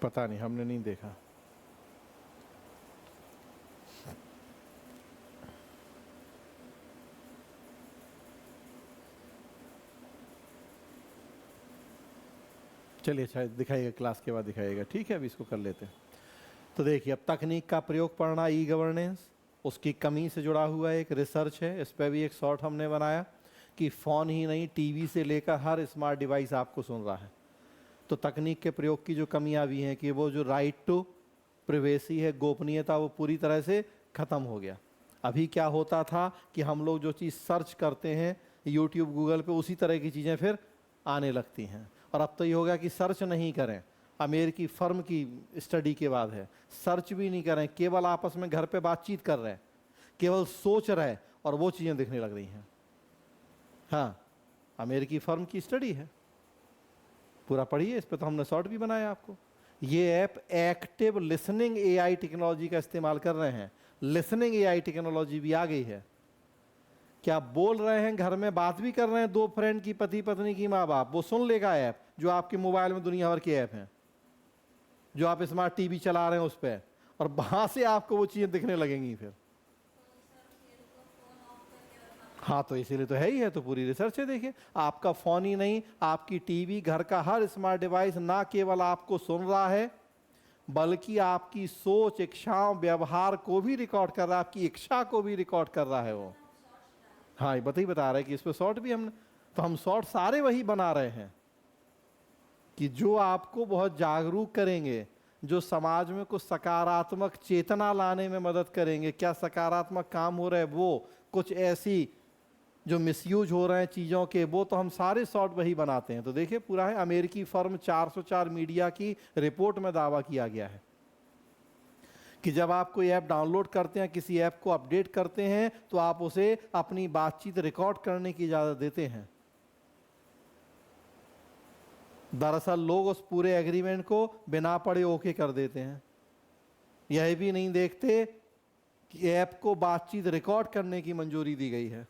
पता नहीं, हमने नहीं देखा। चलिए शायद दिखाइएगा, क्लास के बाद दिखाइएगा, ठीक है, अभी इसको कर लेते हैं। तो देखिए, अब तकनीक का प्रयोग पढ़ना, ई गवर्नेंस, उसकी कमी से जुड़ा हुआ एक रिसर्च है। इस पर भी एक शॉर्ट हमने बनाया कि फ़ोन ही नहीं, टीवी से लेकर हर स्मार्ट डिवाइस आपको सुन रहा है। तो तकनीक के प्रयोग की जो कमियां भी हैं कि वो जो राइट टू प्रिवेसी है, गोपनीयता, वो पूरी तरह से ख़त्म हो गया। अभी क्या होता था कि हम लोग जो चीज़ सर्च करते हैं यूट्यूब, गूगल पे, उसी तरह की चीज़ें फिर आने लगती हैं। और अब तो ये हो गया कि सर्च नहीं करें, अमेरिकी फर्म की स्टडी के बाद है, सर्च भी नहीं करें, केवल आपस में घर पे बातचीत कर रहे हैं, केवल सोच रहे और वो चीज़ें दिखने लग रही हैं। हाँ, अमेरिकी फर्म की स्टडी है, पूरा पढ़िए, इस पर तो हमने शॉर्ट भी बनाया आपको। ये app active listening AI technology का इस्तेमाल कर रहे हैं। लिसनिंग एआई टेक्नोलॉजी भी आ गई है। क्या बोल रहे हैं, घर में बात भी कर रहे हैं, दो फ्रेंड की, पति पत्नी की, माँ बाप, वो सुन लेगा ऐप, जो आपके मोबाइल में दुनिया भर के ऐप हैं, जो आप स्मार्ट टीवी चला रहे हैं उस पर, और वहां से आपको वो चीज़ें दिखने लगेंगी फिर। हाँ, तो इसीलिए तो है ही है, तो पूरी रिसर्च है। देखिए, आपका फ़ोन ही नहीं, आपकी टीवी, घर का हर स्मार्ट डिवाइस ना केवल आपको सुन रहा है, बल्कि आपकी सोच, इच्छाओं, व्यवहार को भी रिकॉर्ड कर रहा है, आपकी इच्छा को भी रिकॉर्ड कर रहा है वो। हाँ, ये बता रहा है कि इस पर शॉर्ट भी हमने, तो हम शॉर्ट सारे वही बना रहे हैं कि जो आपको बहुत जागरूक करेंगे, जो समाज में कुछ सकारात्मक चेतना लाने में मदद करेंगे। क्या सकारात्मक काम हो रहे हैं, वो कुछ ऐसी जो मिसयूज हो रहे हैं चीज़ों के, वो तो हम सारे शॉर्ट वही बनाते हैं। तो देखिए, पूरा है, अमेरिकी फर्म 404 मीडिया की रिपोर्ट में दावा किया गया है कि जब आप कोई ऐप डाउनलोड करते हैं, किसी ऐप को अपडेट करते हैं, तो आप उसे अपनी बातचीत रिकॉर्ड करने की इजाज़त देते हैं। दरअसल लोग उस पूरे एग्रीमेंट को बिना पढ़े ओके कर देते हैं, यह भी नहीं देखते कि ऐप को बातचीत रिकॉर्ड करने की मंजूरी दी गई है।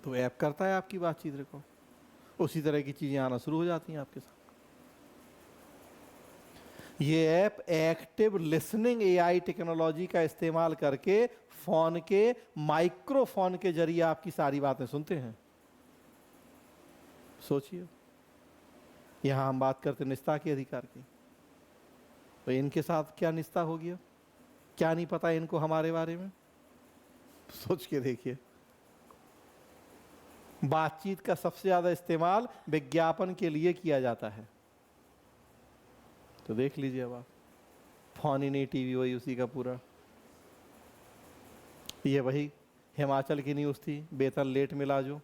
तो ऐप करता है आपकी बातचीत रिकॉर्ड, उसी तरह की चीज़ें आना शुरू हो जाती हैं आपके साथ। ये app active listening AI technology का इस्तेमाल करके फ़ोन के माइक्रोफोन के जरिए आपकी सारी बातें सुनते हैं। सोचिए, यहां हम बात करते निस्ता के अधिकार की, तो इनके साथ क्या निस्ता हो गया, क्या नहीं पता इनको हमारे बारे में, सोच के देखिए। बातचीत का सबसे ज्यादा इस्तेमाल विज्ञापन के लिए किया जाता है, तो देख लीजिए अब आप, फोन ही नहीं, टीवी वही उसी का पूरा। ये वही हिमाचल की न्यूज़ थी, वेतन लेट मिला, जो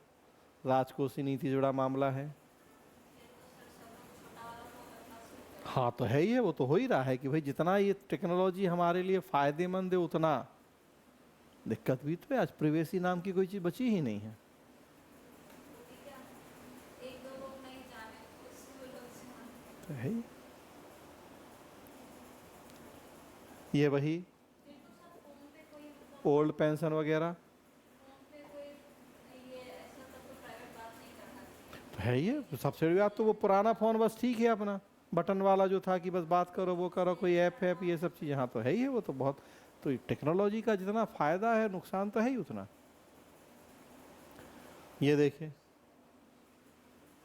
राजकोषीय नीति जुड़ा मामला है। हाँ, तो है ही है, वो तो हो ही रहा है कि भाई जितना ये टेक्नोलॉजी हमारे लिए फायदेमंद है, उतना दिक्कत भी तो है। आज प्रिवेसी नाम की कोई चीज़ बची ही नहीं है। तो है ही। ये वही ओल्ड पेंशन वगैरह तो है ही है। तो सबसे बड़ी बात तो वो पुराना फ़ोन बस ठीक है, अपना बटन वाला जो था कि बस बात करो, वो करो, कोई ऐप है, ये सब चीज़, हाँ तो है ही है, वो तो बहुत। तो टेक्नोलॉजी का जितना फ़ायदा है, नुकसान तो है ही उतना। ये देखिए,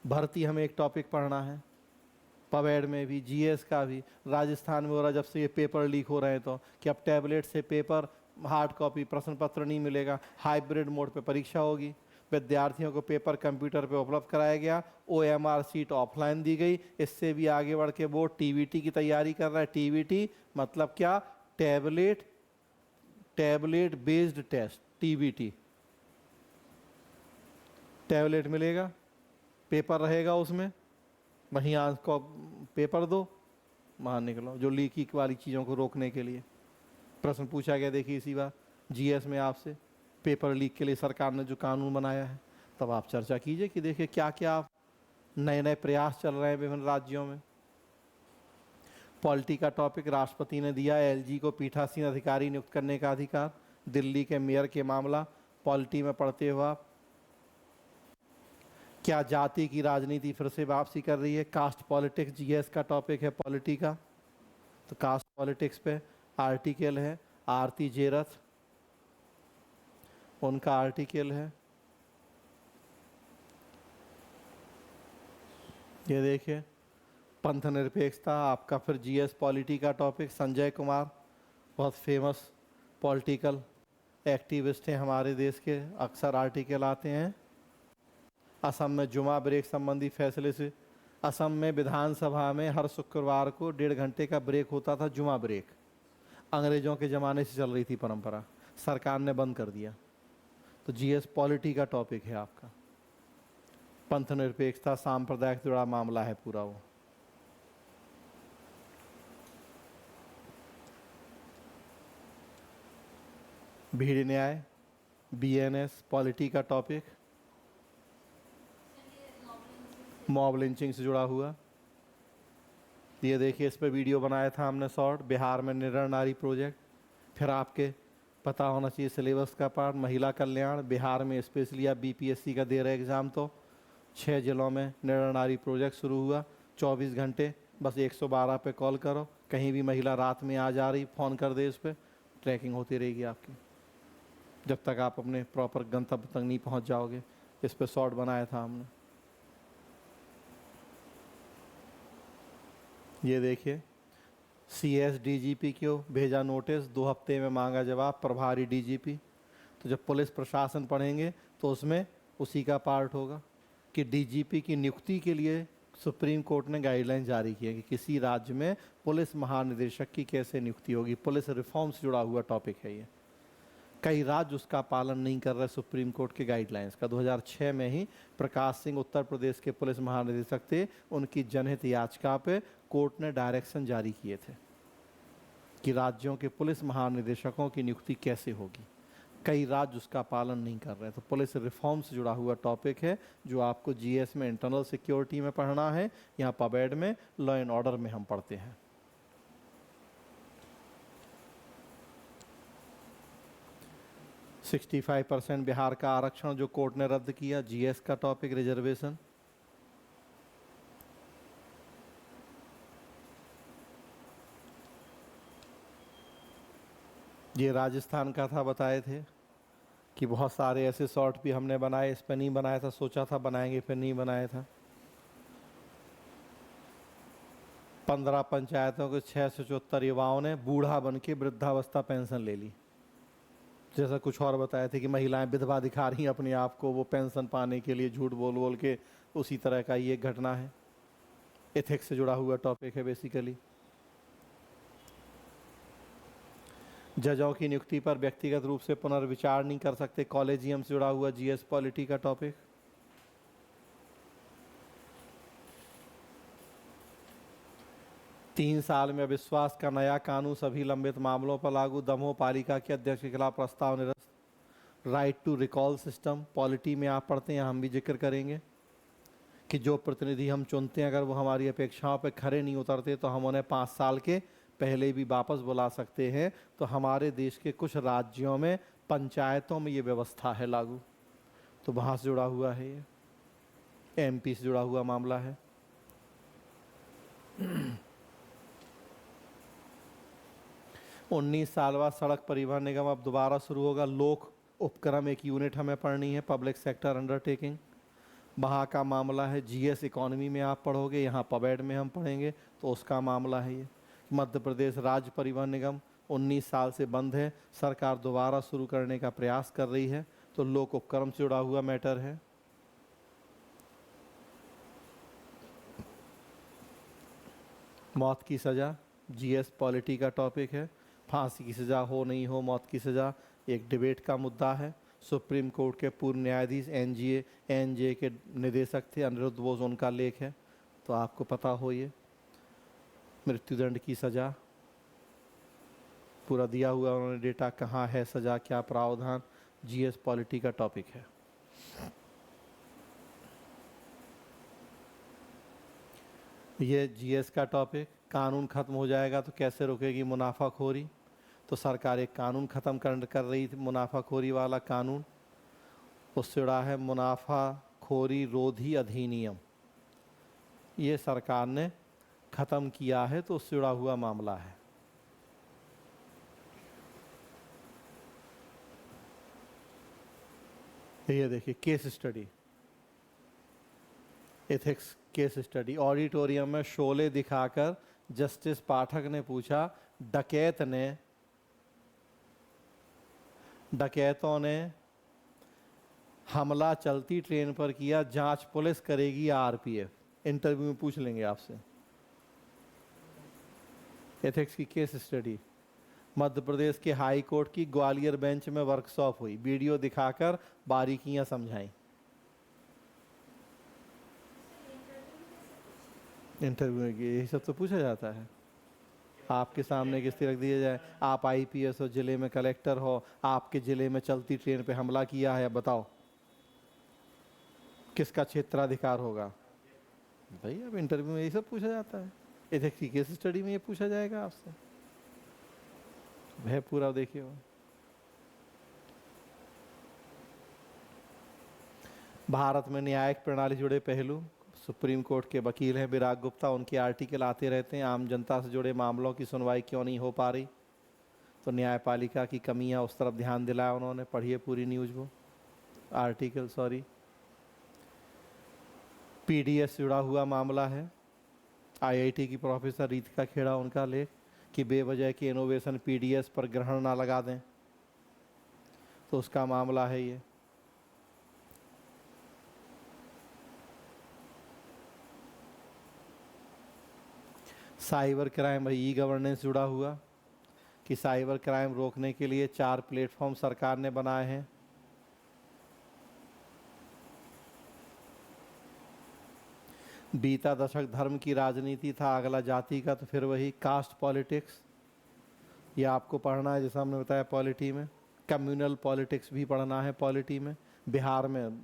भर्ती हमें एक टॉपिक पढ़ना है, पवेड में भी, जीएस का भी। राजस्थान में हो रहा जब से ये पेपर लीक हो रहे हैं, तो कि अब टैबलेट से पेपर, हार्ड कॉपी प्रश्न पत्र नहीं मिलेगा, हाइब्रिड मोड पे परीक्षा होगी। विद्यार्थियों को पेपर कंप्यूटर पे उपलब्ध कराया गया, ओएमआर सीट ऑफलाइन दी गई। इससे भी आगे बढ़ के बोर्ड टीवीटी की तैयारी कर रहा है। टीवीटी मतलब क्या, टैबलेट बेस्ड टेस्ट, टीवीटी। टैबलेट मिलेगा, पेपर रहेगा उसमें, वहीं आज को पेपर दो, वहाँ निकलो, जो लीकी वाली चीज़ों को रोकने के लिए प्रश्न पूछा गया। देखिए इसी बार जीएस में आपसे, पेपर लीक के लिए सरकार ने जो कानून बनाया है, तब आप चर्चा कीजिए कि देखिए क्या क्या नए नए प्रयास चल रहे हैं विभिन्न राज्यों में। पॉलिटी का टॉपिक, राष्ट्रपति ने दिया एलजी को पीठासीन अधिकारी नियुक्त करने का अधिकार। दिल्ली के मेयर के मामला पॉलिटी में पढ़ते हुआ। क्या जाति की राजनीति फिर से वापसी कर रही है? कास्ट पॉलिटिक्स जीएस का टॉपिक है पॉलिटी का, तो कास्ट पॉलिटिक्स पे आर्टिकल है आरती जेरथ, उनका आर्टिकल है। ये देखिए पंथ निरपेक्षता आपका फिर जीएस पॉलिटी का टॉपिक। संजय कुमार बहुत फेमस पॉलिटिकल एक्टिविस्ट हैं हमारे देश के, अक्सर आर्टिकल आते हैं। असम में जुमा ब्रेक संबंधी फैसले से, असम में विधानसभा में हर शुक्रवार को 1.5 घंटे का ब्रेक होता था, जुमा ब्रेक। अंग्रेजों के ज़माने से चल रही थी परंपरा, सरकार ने बंद कर दिया। तो जीएस पॉलिटी का टॉपिक है आपका। पंथ निरपेक्षता सांप्रदायिक से जुड़ा मामला है पूरा वो। भीड़ न्याय बीएनएस पॉलिटी का टॉपिक, मॉब लिंचिंग से जुड़ा हुआ। ये देखिए इस पे वीडियो बनाया था हमने शॉर्ट, बिहार में निडर नारी प्रोजेक्ट। फिर आपके पता होना चाहिए सिलेबस का पार्ट, महिला कल्याण। बिहार में स्पेशली आप बीपीएससी का दे रहे एग्ज़ाम, तो 6 जिलों में निडर नारी प्रोजेक्ट शुरू हुआ। 24 घंटे बस 112 पे कॉल करो, कहीं भी महिला रात में आ जा रही फ़ोन कर दे, इस पर ट्रैकिंग होती रहेगी आपकी जब तक आप अपने प्रॉपर गंतव्य तक नहीं पहुंच जाओगे। इस पे शॉर्ट बनाया था हमने। ये देखिए सीएस डीजीपी को भेजा नोटिस, 2 हफ्ते में मांगा जवाब, प्रभारी डीजीपी। तो जब पुलिस प्रशासन पढ़ेंगे तो उसमें उसी का पार्ट होगा कि डीजीपी की नियुक्ति के लिए सुप्रीम कोर्ट ने गाइडलाइन जारी की है कि किसी राज्य में पुलिस महानिदेशक की कैसे नियुक्ति होगी। पुलिस रिफॉर्म से जुड़ा हुआ टॉपिक है ये। कई राज्य उसका पालन नहीं कर रहे सुप्रीम कोर्ट के गाइडलाइंस का। 2006 में ही प्रकाश सिंह उत्तर प्रदेश के पुलिस महानिदेशक थे, उनकी जनहित याचिका पे कोर्ट ने डायरेक्शन जारी किए थे कि राज्यों के पुलिस महानिदेशकों की नियुक्ति कैसे होगी। कई राज्य उसका पालन नहीं कर रहे। तो पुलिस रिफॉर्म से जुड़ा हुआ टॉपिक है जो आपको जीएस में इंटरनल सिक्योरिटी में पढ़ना है, यहाँ पबेड में लॉ एंड ऑर्डर में हम पढ़ते हैं। %65 बिहार का आरक्षण जो कोर्ट ने रद्द किया, जीएस का टॉपिक रिजर्वेशन। ये राजस्थान का था, बताए थे कि बहुत सारे ऐसे शॉर्ट भी हमने बनाए। इस पर नहीं बनाया था, सोचा था बनाएंगे, फिर नहीं बनाया था। 15 पंचायतों के 674 युवाओं ने बूढ़ा बन के वृद्धावस्था पेंशन ले ली। जैसा कुछ और बताए थे कि महिलाएं विधवा दिखा रही हैं अपने आप को, वो पेंशन पाने के लिए झूठ बोल बोल के, उसी तरह का ये घटना है। एथिक्स से जुड़ा हुआ टॉपिक है बेसिकली। जजों की नियुक्ति पर व्यक्तिगत रूप से पुनर्विचार नहीं कर सकते, कॉलेजियम से जुड़ा हुआ जीएस पॉलिटी का टॉपिक। तीन साल में अविश्वास का नया कानून सभी लंबित मामलों पर लागू। दमोह पालिका के अध्यक्ष के खिलाफ प्रस्ताव निरस्त। Right to recall system polity में आप पढ़ते हैं, हम भी जिक्र करेंगे कि जो प्रतिनिधि हम चुनते हैं अगर वो हमारी अपेक्षाओं पर खरे नहीं उतरते तो हम उन्हें 5 साल के पहले भी वापस बुला सकते हैं। तो हमारे देश के कुछ राज्यों में पंचायतों में ये व्यवस्था है लागू, तो वहाँ से जुड़ा हुआ है ये। एमपी से जुड़ा हुआ मामला है। 19 साल बाद सड़क परिवहन निगम अब दोबारा शुरू होगा। लोक उपक्रम एक यूनिट हमें पढ़नी है, पब्लिक सेक्टर अंडरटेकिंग। वहाँ का मामला है जीएस इकोनॉमी में आप पढ़ोगे, यहाँ पबेड में हम पढ़ेंगे, तो उसका मामला है ये। मध्य प्रदेश राज्य परिवहन निगम 19 साल से बंद है, सरकार दोबारा शुरू करने का प्रयास कर रही है, तो लोक उपक्रम से जुड़ा हुआ मैटर है। मौत की सज़ा जीएस पॉलिटी का टॉपिक है। फांसी की सज़ा हो नहीं हो, मौत की सज़ा एक डिबेट का मुद्दा है। सुप्रीम कोर्ट के पूर्व न्यायाधीश एनजे के निदेशक थे अनिरुद्ध बोस, उनका लेख है, तो आपको पता हो ये। मृत्युदंड की सज़ा पूरा दिया हुआ उन्होंने डेटा, कहाँ है सज़ा, क्या प्रावधान, जीएस पॉलिटी का टॉपिक है। ये जीएस का टॉपिक। कानून खत्म हो जाएगा तो कैसे रोकेगी मुनाफाखोरी। तो सरकार एक कानून खत्म कर रही थी, मुनाफाखोरी वाला कानून। उससे जुड़ा है मुनाफाखोरी रोधी अधिनियम, ये सरकार ने खत्म किया है, तो उससे जुड़ा हुआ मामला है। ये देखिए case study, ethics case study. Auditorium में शोले दिखाकर जस्टिस पाठक ने पूछा, डकैतों ने हमला चलती ट्रेन पर किया, जांच पुलिस करेगी या आरपीएफ। इंटरव्यू में पूछ लेंगे आपसे। एथिक्स की केस स्टडी। मध्य प्रदेश के हाई कोर्ट की ग्वालियर बेंच में वर्कशॉप हुई, वीडियो दिखाकर बारीकियां समझाई। इंटरव्यू में यही सब तो पूछा जाता है। आपके सामने किस तरह रख दिया जाए, आप आईपीएस हो, जिले में कलेक्टर हो, आपके जिले में चलती ट्रेन पे हमला किया है, बताओ किसका क्षेत्राधिकार होगा। भाई अब इंटरव्यू में यही सब पूछा जाता है। एथिक्स की केस स्टडी में ये पूछा जाएगा आपसे। वह पूरा देखिए वो। भारत में न्यायिक प्रणाली जुड़े पहलू। सुप्रीम कोर्ट के वकील हैं विराग गुप्ता, उनके आर्टिकल आते रहते हैं। आम जनता से जुड़े मामलों की सुनवाई क्यों नहीं हो पा रही, तो न्यायपालिका की कमियां, उस तरफ ध्यान दिलाया उन्होंने। पढ़िए पूरी न्यूज वो आर्टिकल, सॉरी। पीडीएस से जुड़ा हुआ मामला है। आईआईटी की प्रोफेसर रीतिका खेड़ा, उनका लेख कि बेवजह के इनोवेशन पीडीएस पर ग्रहण ना लगा दें, तो उसका मामला है ये। साइबर क्राइम, ई गवर्नेंस जुड़ा हुआ कि साइबर क्राइम रोकने के लिए 4 प्लेटफॉर्म सरकार ने बनाए हैं। बीता दशक धर्म की राजनीति था, अगला जाति का, तो फिर वही कास्ट पॉलिटिक्स। ये आपको पढ़ना है, जैसा हमने बताया पॉलिटी में। कम्युनल पॉलिटिक्स भी पढ़ना है पॉलिटी में। बिहार में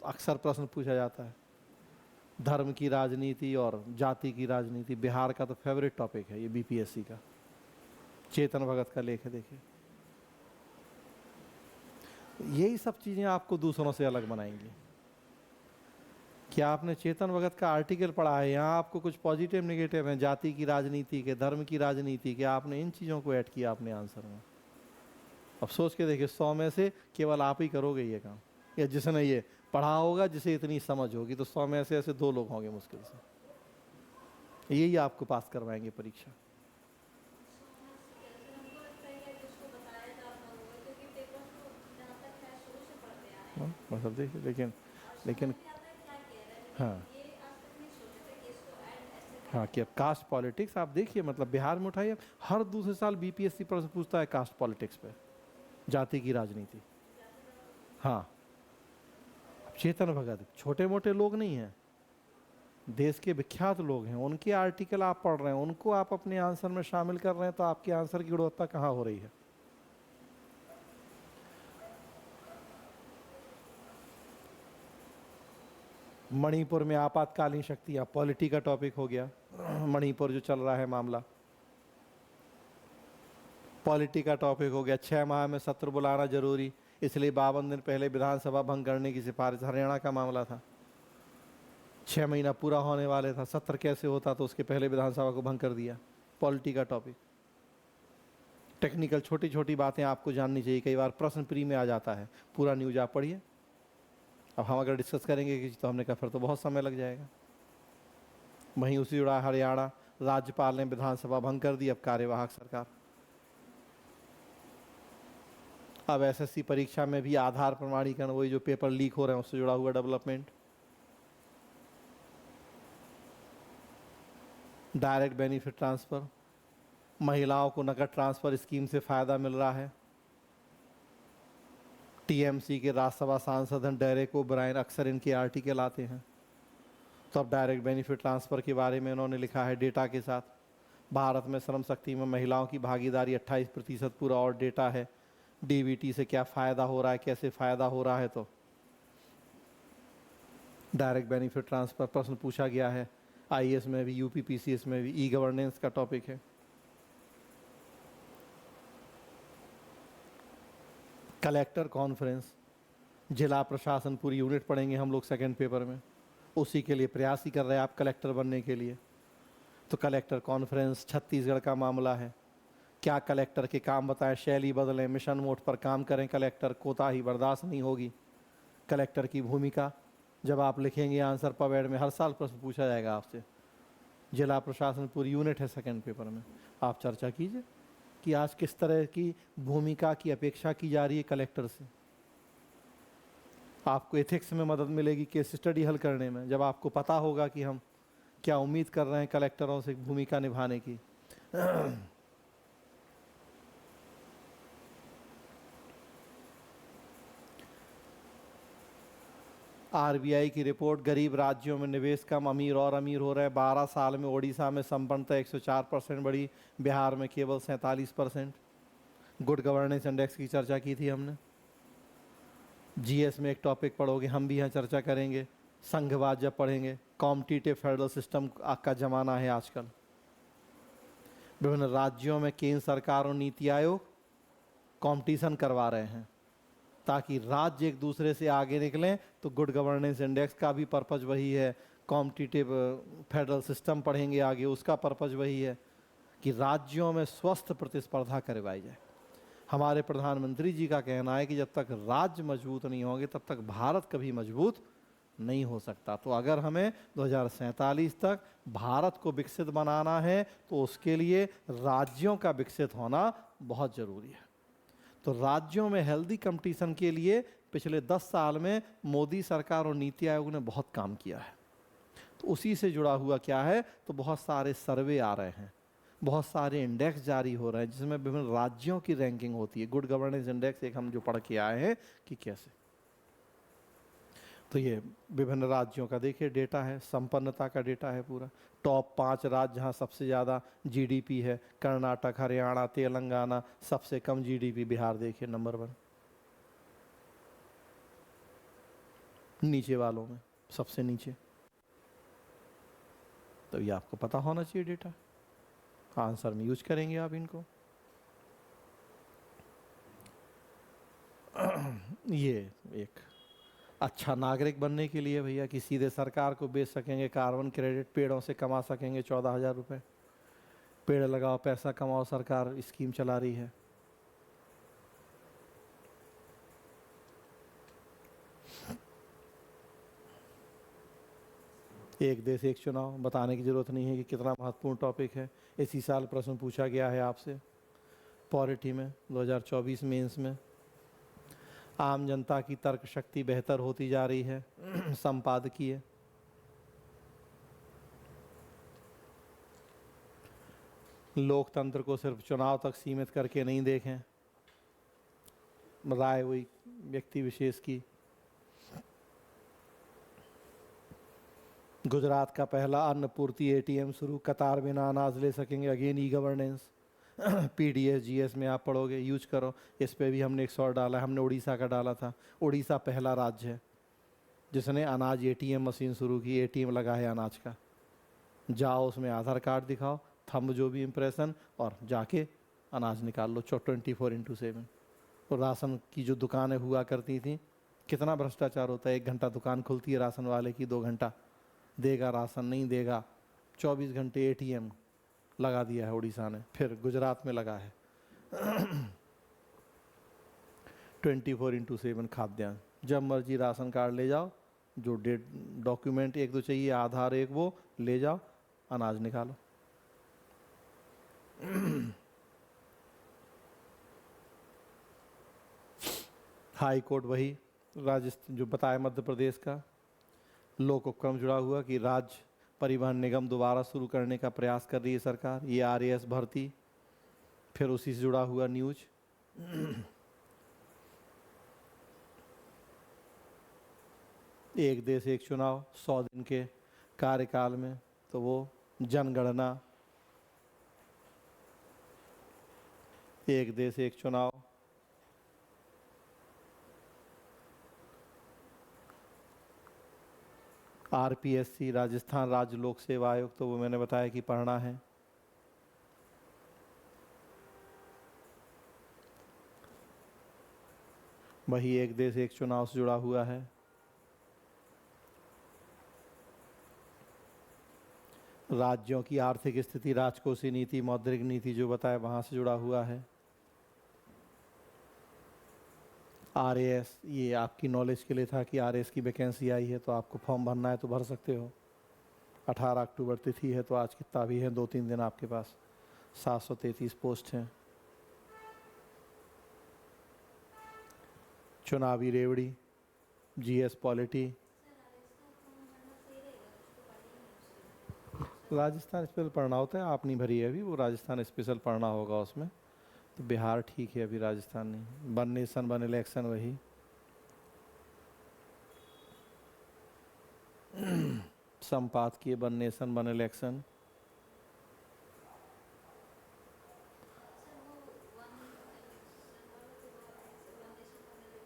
अक्सर प्रश्न पूछा जाता है, धर्म की राजनीति और जाति की राजनीति। बिहार का तो फेवरेट टॉपिक है ये बीपीएससी का। चेतन भगत का लेख है, देखिए। यही सब चीजें आपको दूसरों से अलग बनाएंगी। क्या आपने चेतन भगत का आर्टिकल पढ़ा है? यहाँ आपको कुछ पॉजिटिव नेगेटिव है, जाति की राजनीति के, धर्म की राजनीति के, आपने इन चीज़ों को ऐड किया अपने आंसर में। अब सोच के देखिए, 100 में से केवल आप ही करोगे ये काम, या जिसने ये पढ़ा होगा, जिसे इतनी समझ होगी, तो 100 में से ऐसे 2 लोग होंगे मुश्किल से। यही आपको पास करवाएंगे परीक्षा। मतलब देखिए, लेकिन हाँ हाँ, कि अब कास्ट पॉलिटिक्स आप देखिए, मतलब बिहार में उठाइए, हर दूसरे साल बीपीएससी प्रश्न पूछता है कास्ट पॉलिटिक्स पे, जाति की राजनीति। हाँ, चेतन भगत छोटे मोटे लोग नहीं हैं, देश के विख्यात लोग हैं, उनके आर्टिकल आप पढ़ रहे हैं, उनको आप अपने आंसर में शामिल कर रहे हैं, तो आपके आंसर की गुणवत्ता कहाँ हो रही है। मणिपुर में आपातकालीन शक्तियां, पॉलिटी का टॉपिक हो गया। मणिपुर जो चल रहा है मामला, पॉलिटी का टॉपिक हो गया। 6 माह में सत्र बुलाना जरूरी, इसलिए 52 दिन पहले विधानसभा भंग करने की सिफारिश। हरियाणा का मामला था, 6 महीना पूरा होने वाले था, सत्र कैसे होता, तो उसके पहले विधानसभा को भंग कर दिया। पॉलिटी का टॉपिक, टेक्निकल छोटी छोटी बातें आपको जाननी चाहिए, कई बार प्रश्न प्री में आ जाता है। पूरा न्यूज आप पढ़िए। अब हम अगर डिस्कस करेंगे कि तो हमने कहा फिर तो बहुत समय लग जाएगा। वहीं उसी जुड़ा हरियाणा, राज्यपाल ने विधानसभा भंग कर दी, अब कार्यवाहक सरकार। अब एसएससी परीक्षा में भी आधार प्रमाणीकरण, वही जो पेपर लीक हो रहे हैं उससे जुड़ा हुआ डेवलपमेंट। डायरेक्ट बेनिफिट ट्रांसफर, महिलाओं को नकद ट्रांसफर स्कीम से फायदा मिल रहा है। टीएमसी के राज्यसभा सांसद हैं डेरेक ओब्रायन, अक्सर इनके आर्टिकल आते हैं। तो अब डायरेक्ट बेनिफिट ट्रांसफर के बारे में उन्होंने लिखा है डेटा के साथ। भारत में श्रम शक्ति में महिलाओं की भागीदारी 28% पूरा, और डेटा है डीबीटी से क्या फ़ायदा हो रहा है, कैसे फ़ायदा हो रहा है। तो डायरेक्ट बेनिफिट ट्रांसफ़र प्रश्न पूछा गया है। आईएएस में भी, यूपीपीसीएस में भी ई गवर्नेंस का टॉपिक है। कलेक्टर कॉन्फ्रेंस, जिला प्रशासन पूरी यूनिट पढ़ेंगे हम लोग सेकंड पेपर में, उसी के लिए प्रयास ही कर रहे हैं आप कलेक्टर बनने के लिए। तो कलेक्टर कॉन्फ्रेंस, छत्तीसगढ़ का मामला है, क्या कलेक्टर के काम बताएं, शैली बदलें, मिशन मोड पर काम करें, कलेक्टर कोताही बर्दाश्त नहीं होगी। कलेक्टर की भूमिका, जब आप लिखेंगे आंसर पवेड में हर साल प्रश्न पूछा जाएगा आपसे। जिला प्रशासन पूरी यूनिट है सेकंड पेपर में, आप चर्चा कीजिए कि आज किस तरह की भूमिका की अपेक्षा की जा रही है कलेक्टर से। आपको एथिक्स में मदद मिलेगी केस स्टडी हल करने में, जब आपको पता होगा कि हम क्या उम्मीद कर रहे हैं कलेक्टरों से भूमिका निभाने की। आरबीआई की रिपोर्ट, गरीब राज्यों में निवेश कम, अमीर और अमीर हो रहे हैं। 12 साल में ओडिशा में संपन्नता 104% बढ़ी, बिहार में केवल 47%। गुड गवर्नेंस इंडेक्स की चर्चा की थी हमने। जीएस में एक टॉपिक पढ़ोगे, हम भी यहाँ चर्चा करेंगे, संघवाद जब पढ़ेंगे। कॉम्पिटिटिव फेडरल सिस्टम का जमाना है आजकल। विभिन्न राज्यों में केंद्र सरकार और नीति आयोग कंपटीशन करवा रहे हैं ताकि राज्य एक दूसरे से आगे निकलें। तो गुड गवर्नेंस इंडेक्स का भी पर्पज वही है। कॉम्पिटिटिव फेडरल सिस्टम पढ़ेंगे आगे, उसका पर्पज वही है कि राज्यों में स्वस्थ प्रतिस्पर्धा करवाई जाए। हमारे प्रधानमंत्री जी का कहना है कि जब तक राज्य मजबूत नहीं होंगे तब तक भारत कभी मजबूत नहीं हो सकता। तो अगर हमें 2047 तक भारत को विकसित बनाना है तो उसके लिए राज्यों का विकसित होना बहुत ज़रूरी है। तो राज्यों में हेल्दी कंपटीशन के लिए पिछले 10 साल में मोदी सरकार और नीति आयोग ने बहुत काम किया है। तो उसी से जुड़ा हुआ क्या है, तो बहुत सारे सर्वे आ रहे हैं, बहुत सारे इंडेक्स जारी हो रहे हैं जिसमें विभिन्न राज्यों की रैंकिंग होती है। गुड गवर्नेंस इंडेक्स एक हम जो पढ़ के आए हैं कि कैसे, तो ये विभिन्न राज्यों का देखिए डेटा है, संपन्नता का डेटा है पूरा। टॉप 5 राज्य जहाँ सबसे ज़्यादा जीडीपी है, कर्नाटक, हरियाणा, तेलंगाना। सबसे कम जीडीपी बिहार देखिए नंबर 1। नीचे वालों में सबसे नीचे। तो ये आपको पता होना चाहिए डेटा, आंसर में यूज करेंगे आप इनको। ये एक अच्छा नागरिक बनने के लिए भैया कि सीधे सरकार को बेच सकेंगे कार्बन क्रेडिट, पेड़ों से कमा सकेंगे 14,000 रुपये। पेड़ लगाओ पैसा कमाओ, सरकार स्कीम चला रही है। एक देश एक चुनाव, बताने की जरूरत नहीं है कि कितना महत्वपूर्ण टॉपिक है। इसी साल प्रश्न पूछा गया है आपसे पॉलिटी में 2024 मेंस में। आम जनता की तर्क शक्ति बेहतर होती जा रही है, संपादकीय। लोकतंत्र को सिर्फ चुनाव तक सीमित करके नहीं देखें, राय हुई व्यक्ति विशेष की। गुजरात का पहला अन्नपूर्ति एटीएम शुरू, कतार बिना अनाज ले सकेंगे, again e governance. PDS GS में आप पढ़ोगे, यूज करो। इस पे भी हमने 100 डाला है, हमने उड़ीसा का डाला था। उड़ीसा पहला राज्य है जिसने अनाज एटीएम मशीन शुरू की, एटीएम लगा है अनाज का। जाओ उसमें आधार कार्ड दिखाओ, थंब जो भी इम्प्रेशन, और जाके अनाज निकाल लो 24/7। और राशन की जो दुकानें हुआ करती थी, कितना भ्रष्टाचार होता है। 1 घंटा दुकान खुलती है राशन वाले की, 2 घंटा देगा राशन, नहीं देगा 24 घंटे एटीएम लगा दिया है उड़ीसा ने। फिर गुजरात में लगा है 24/7 खाद्यान्न। जब मर्जी राशन कार्ड ले जाओ, जो डेट डॉक्यूमेंट 1-2 चाहिए, आधार एक, वो ले जाओ, अनाज निकालो। हाई कोर्ट वही राजस्थान जो बताया मध्य प्रदेश का। लोक उपक्रम जुड़ा हुआ कि राज्य परिवहन निगम दोबारा शुरू करने का प्रयास कर रही है सरकार। ये आरएएस भर्ती, फिर उसी से जुड़ा हुआ न्यूज। एक देश एक चुनाव 100 दिन के कार्यकाल में, तो वो जनगणना। एक देश एक चुनाव, आरपीएससी राजस्थान राज्य लोक सेवा आयोग, तो वो मैंने बताया कि पढ़ना है। वही एक देश एक चुनाव से जुड़ा हुआ है। राज्यों की आर्थिक स्थिति, राजकोषीय नीति, मौद्रिक नीति जो बताया वहां से जुड़ा हुआ है। आरएएस, ये आपकी नॉलेज के लिए था कि आरएएस की वैकेंसी आई है, तो आपको फॉर्म भरना है तो भर सकते हो। 18 अक्टूबर तिथि है, तो आज कितना भी है, 2-3 दिन आपके पास। 733 पोस्ट हैं। चुनावी रेवड़ी, GS polity. Sir Rajasthan form भरना सही रहेगा, कुछ तो पढ़ी नहीं उसके। राजस्थान स्पेशल पढ़ना होता है, आप नहीं भरी है अभी, वो राजस्थान स्पेशल पढ़ना होगा उसमें। तो बिहार ठीक है, अभी राजस्थान नहीं। वन नेशन वन इलेक्शन वही। संपादकीय one nation one election. Sir वो वन इलेक्शन वाला तो वन नेशन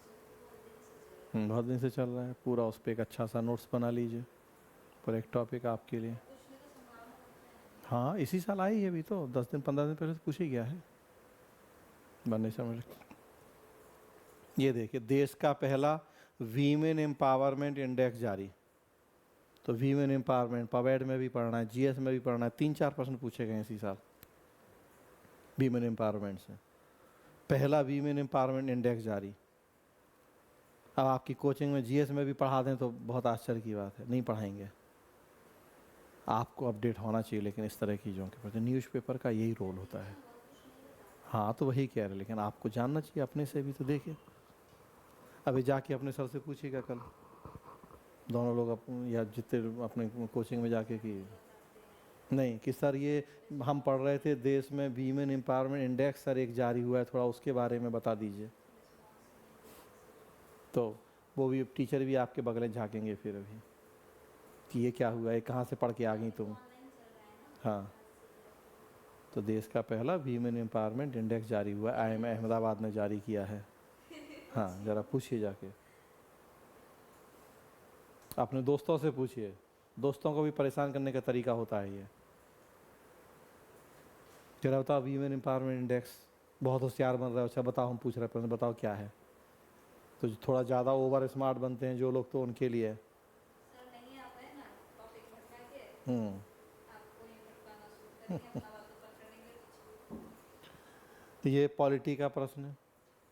वन इलेक्शन बहुत दिन से चल रहा है। बहुत दिन से चल रहा है पूरा, उस पर एक अच्छा सा नोट्स बना लीजिए, पूरा एक टॉपिक आपके लिए। पूछने का संभावना होता है। हाँ, इसी साल आई है अभी, तो 10 दिन 15 दिन पहले तो पूछ ही गया है वन नेशन वन इलेक्शन। ये देखिए, देश का पहला वीमेन एम्पावरमेंट इंडेक्स जारी। तो वीमेन एम्पावरमेंट पवेड में भी पढ़ना है, जीएस में भी पढ़ना है। 3-4 प्रश्न पूछे गए इसी साल वीमेन एम्पावरमेंट से। पहला वीमेन एम्पावरमेंट इंडेक्स जारी। अब आपकी कोचिंग में जीएस में भी पढ़ा दें तो बहुत आश्चर्य की बात है, नहीं पढ़ाएंगे। आपको अपडेट होना चाहिए, लेकिन इस तरह की चीज़ों के प्रति न्यूज़पेपर का यही रोल होता है। हाँ, तो वही कह रहे, लेकिन आपको जानना चाहिए अपने से भी, तो देखिए अभी जाके अपने सर से पूछिएगा कल, दोनों लोग या जितने अपने कोचिंग में जाके कि नहीं कि सर ये हम पढ़ रहे थे देश में वीमेन एम्पावरमेंट इंडेक्स सर एक जारी हुआ है, थोड़ा उसके बारे में बता दीजिए। तो वो भी टीचर भी आपके बगले झाँकेंगे फिर अभी कि ये क्या हुआ है, कहाँ से पढ़ के आ गई तुम। ऑनलाइन चल रहा है ना। हाँ, तो देश का पहला वीमेन एम्पावरमेंट इंडेक्स जारी हुआ है, आईएम अहमदाबाद ने जारी किया है। हाँ, ज़रा पूछिए जाके, अपने दोस्तों से पूछिए, दोस्तों को भी परेशान करने का तरीका होता है ये। जरा बताओ वीमेन एम्पावरमेंट इंडेक्स, बहुत होशियार बन रहा है। अच्छा बताओ, हम पूछ रहे प्रश्न, बताओ क्या है। तो जो थोड़ा ज़्यादा ओवर स्मार्ट बनते हैं जो लोग, तो उनके लिए है। सर नहीं आ पाए ना टॉपिक भटका के हम्म। आपको ही भटकाना शुरू करेंगे, अपना बातों पर चढ़ेंगे। तो ये पॉलिटी का प्रश्न है।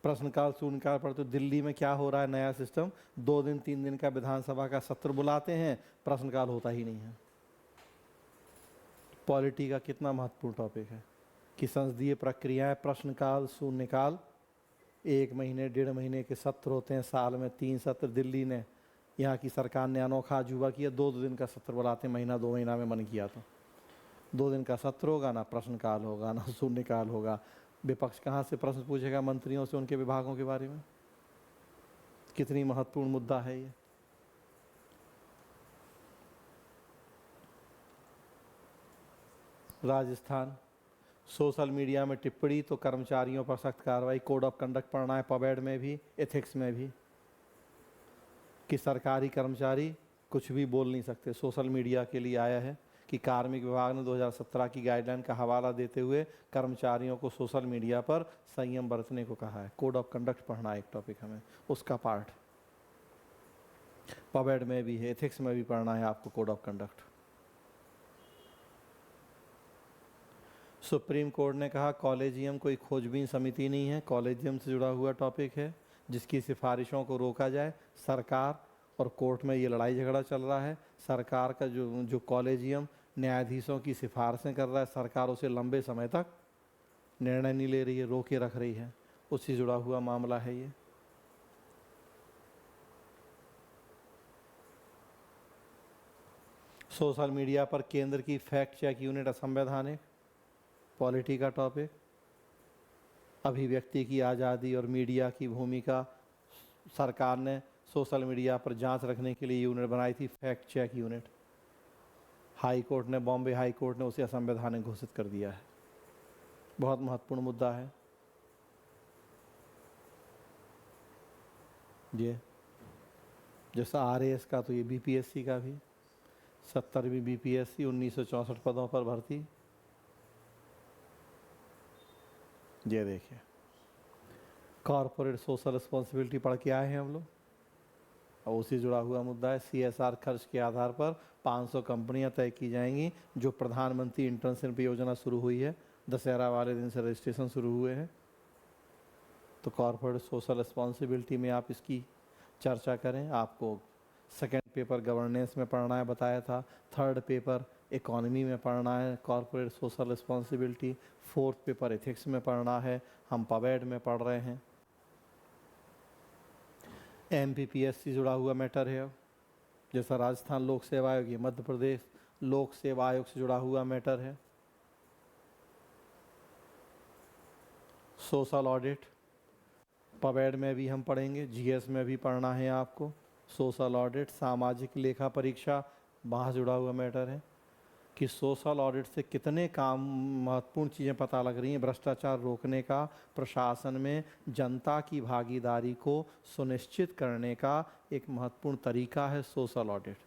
प्रश्नकाल शून्यकाल पर तो दिल्ली में क्या हो रहा है, नया सिस्टम, 2 दिन 3 दिन का विधानसभा का सत्र बुलाते हैं, प्रश्नकाल होता ही नहीं है। पॉलिटी का कितना महत्वपूर्ण टॉपिक है कि संसदीय प्रक्रियाएं, प्रश्नकाल शून्यकाल, 1 महीने 1.5 महीने के सत्र होते हैं, साल में 3 सत्र। दिल्ली ने, यहाँ की सरकार ने अनोखा अजूबा किया, 2-2 दिन का सत्र बुलाते, महीना 2 महीना में मन किया तो 2 दिन का सत्र होगा, ना प्रश्नकाल होगा ना शून्यकाल होगा। विपक्ष कहाँ से प्रश्न पूछेगा मंत्रियों से उनके विभागों के बारे में। कितनी महत्वपूर्ण मुद्दा है ये। राजस्थान, सोशल मीडिया में टिप्पणी तो कर्मचारियों पर सख्त कार्रवाई। कोड ऑफ कंडक्ट पढ़ना है पवेड में भी, एथिक्स में भी, कि सरकारी कर्मचारी कुछ भी बोल नहीं सकते। सोशल मीडिया के लिए आया है कि कार्मिक विभाग ने 2017 की गाइडलाइन का हवाला देते हुए कर्मचारियों को सोशल मीडिया पर संयम बरतने को कहा है। कोड ऑफ कंडक्ट पढ़ना एक टॉपिक हमें, उसका पार्ट पवेड में भी है, एथिक्स में भी पढ़ना है आपको code of conduct. Supreme court ने कहा कॉलेजियम कोई खोजबीन समिति नहीं है, कॉलेजियम से जुड़ा हुआ टॉपिक है जिसकी सिफारिशों को रोका जाए। सरकार और कोर्ट में ये लड़ाई झगड़ा चल रहा है। सरकार का जो कॉलेजियम न्यायाधीशों की सिफारिशें कर रहा है, सरकार उसे लंबे समय तक निर्णय नहीं ले रही है, रोके रख रही है, उससे जुड़ा हुआ मामला है ये। सोशल मीडिया पर केंद्र की फैक्ट चेक यूनिट असंवैधानिक, पॉलिटी का टॉपिक। अभिव्यक्ति की आज़ादी और मीडिया की भूमिका, सरकार ने सोशल मीडिया पर जांच रखने के लिए यूनिट बनाई थी, fact check unit. High court ने, बॉम्बे हाई कोर्ट ने उसे असंवैधानिक घोषित कर दिया है। बहुत महत्वपूर्ण मुद्दा है ये। जैसा आरएएस का, तो ये बीपीएससी का भी। 70वीं बीपीएससी 1964 पदों पर भर्ती। ये देखिए कॉरपोरेट सोशल रिस्पॉन्सिबिलिटी पढ़ के आए हैं हम लोग, और उसी जुड़ा हुआ मुद्दा है सीएसआर खर्च के आधार पर 500 कंपनियां तय की जाएंगी। जो प्रधानमंत्री इंटर्नशिप योजना शुरू हुई है, दशहरा वाले दिन से रजिस्ट्रेशन शुरू हुए हैं। तो कॉरपोरेट सोशल रिस्पॉन्सिबिलिटी में आप इसकी चर्चा करें। आपको सेकेंड पेपर गवर्नेंस में पढ़ना है, बताया था। थर्ड पेपर इकोनॉमी में पढ़ना है corporate social responsibility. Fourth paper ethics में पढ़ना है, हम पवेड में पढ़ रहे हैं। एमपीपीएससी जुड़ा हुआ मैटर है, जैसा राजस्थान लोक सेवा आयोग, ये मध्य प्रदेश लोक सेवा आयोग से जुड़ा हुआ मैटर है। सोशल ऑडिट पवेड में भी हम पढ़ेंगे, जीएस में भी पढ़ना है आपको। सोशल ऑडिट, सामाजिक लेखा परीक्षा, वहाँ जुड़ा हुआ मैटर है कि सोशल ऑडिट से कितने काम महत्वपूर्ण चीज़ें पता लग रही हैं। भ्रष्टाचार रोकने का, प्रशासन में जनता की भागीदारी को सुनिश्चित करने का एक महत्वपूर्ण तरीका है सोशल ऑडिट।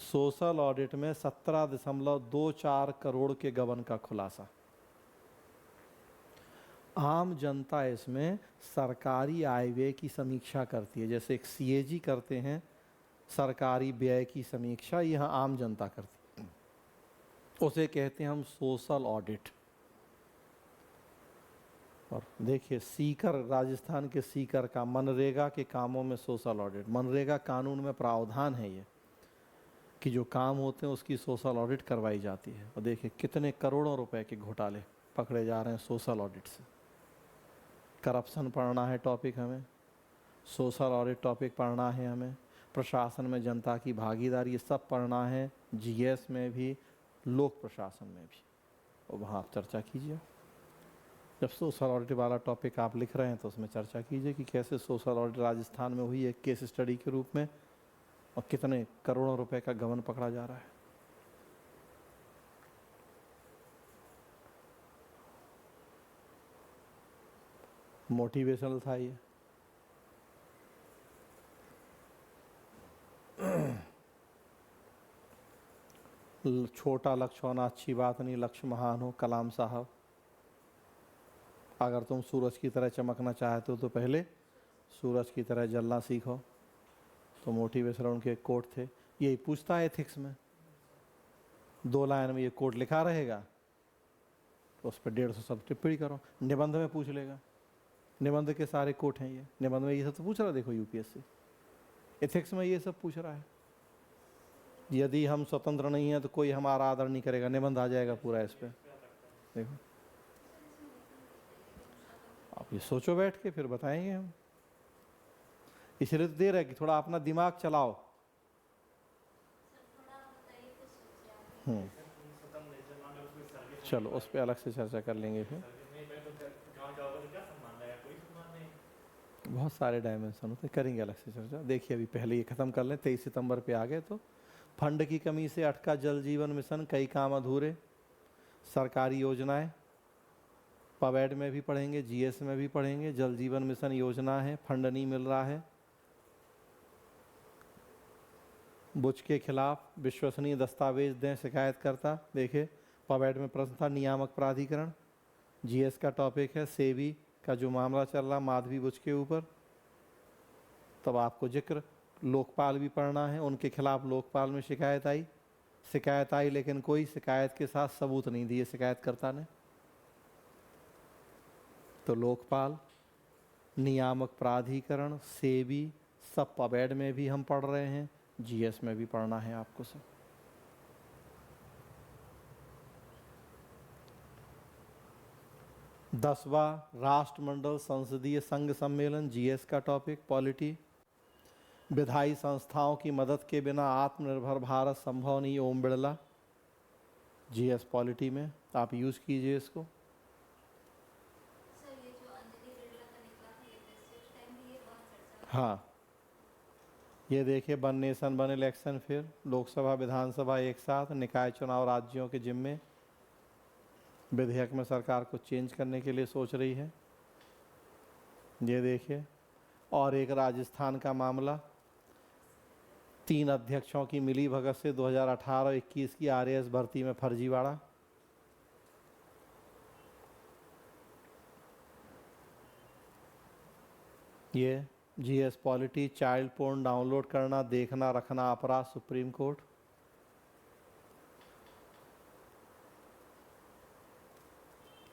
सोशल ऑडिट में 17.24 करोड़ के गबन का खुलासा। आम जनता इसमें सरकारी आय व्यय की समीक्षा करती है, जैसे एक सीएजी करते हैं सरकारी व्यय की समीक्षा, यहाँ आम जनता करती है, उसे कहते हैं हम सोशल ऑडिट। और देखिए सीकर, राजस्थान के सीकर का मनरेगा के कामों में सोशल ऑडिट, मनरेगा कानून में प्रावधान है ये कि जो काम होते हैं उसकी सोशल ऑडिट करवाई जाती है। और देखिए कितने करोड़ों रुपए के घोटाले पकड़े जा रहे हैं सोशल ऑडिट से। करप्शन पढ़ना है टॉपिक हमें, सोशल ऑडिट टॉपिक पढ़ना है हमें, प्रशासन में जनता की भागीदारी, ये सब पढ़ना है जीएस में भी, लोक प्रशासन में भी। और वहाँ आप चर्चा कीजिए। जब सोशल ऑडिट वाला टॉपिक आप लिख रहे हैं तो उसमें चर्चा कीजिए कि कैसे सोशल ऑडिट राजस्थान में हुई है केस स्टडी के रूप में, और कितने करोड़ों रुपए का गबन पकड़ा जा रहा है। मोटिवेशनल था ये। छोटा लक्ष्य होना अच्छी बात नहीं, लक्ष्य महान हो। कलाम साहब, अगर तुम सूरज की तरह चमकना चाहते हो तो पहले सूरज की तरह जलना सीखो। तो मोटिवेशनल उनके एक कोट थे। यही पूछता है एथिक्स में, 2 लाइन में ये कोट लिखा रहेगा तो उस पर 150 शब्द टिप्पणी करो। निबंध में पूछ लेगा, निबंध के सारे कोट हैं ये। निबंध में ये सब तो पूछ रहा है, देखो यूपीएससी एथिक्स में ये सब पूछ रहा है। यदि हम स्वतंत्र नहीं हैं तो कोई हमारा आदर नहीं करेगा, निबंध आ जाएगा पूरा इस पर। देखो आप ये सोचो बैठ के, फिर बताएंगे हम। इसलिए तो दे रहे कि थोड़ा अपना दिमाग चलाओ। चलो उस पर अलग से चर्चा कर लेंगे फिर। बहुत सारे डायमेंशन होते, करेंगे अलग से चर्चा। देखिए अभी पहले ये खत्म कर लें, 23 सितंबर पे आ गए तो फंड की कमी से अटका जल जीवन मिशन, कई काम अधूरे। सरकारी योजनाएं पवेड में भी पढ़ेंगे, जीएस में भी पढ़ेंगे। जल जीवन मिशन योजना है, फंड नहीं मिल रहा है। बुच के खिलाफ विश्वसनीय दस्तावेज दें शिकायतकर्ता। देखिए पवेड में प्रश्न था नियामक प्राधिकरण। जीएस का टॉपिक है सेबी का जो मामला चल रहा माधवी बुच के ऊपर। तब आपको जिक्र लोकपाल भी पढ़ना है, उनके खिलाफ लोकपाल में शिकायत आई लेकिन कोई शिकायत के साथ सबूत नहीं दिए शिकायतकर्ता ने। तो लोकपाल, नियामक प्राधिकरण, सेबी सब पवेड में भी हम पढ़ रहे हैं, जीएस में भी पढ़ना है आपको सब। दसवां राष्ट्रमंडल संसदीय संघ सम्मेलन, जीएस का टॉपिक पॉलिटी। विधायी संस्थाओं की मदद के बिना आत्मनिर्भर भारत संभव नहीं, ओम बिड़ला। जीएस पॉलिटी में आप यूज़ कीजिए इसको। सर ये जो अंजलि बिरला का निकला था यूपीएससी, उस टाइम भी ये बहुत चर्चा हाँ ये देखिए, वन नेशन वन इलेक्शन, फिर लोकसभा विधानसभा एक साथ, निकाय चुनाव राज्यों के जिम्मे। विधेयक में सरकार को चेंज करने के लिए सोच रही है, ये देखिए। और एक राजस्थान का मामला, 3 अध्यक्षों की मिली भगत से 2018-21 की आरएएस भर्ती में फर्जीवाड़ा। ये GS polity, child porn download करना, देखना, रखना अपराध, सुप्रीम कोर्ट।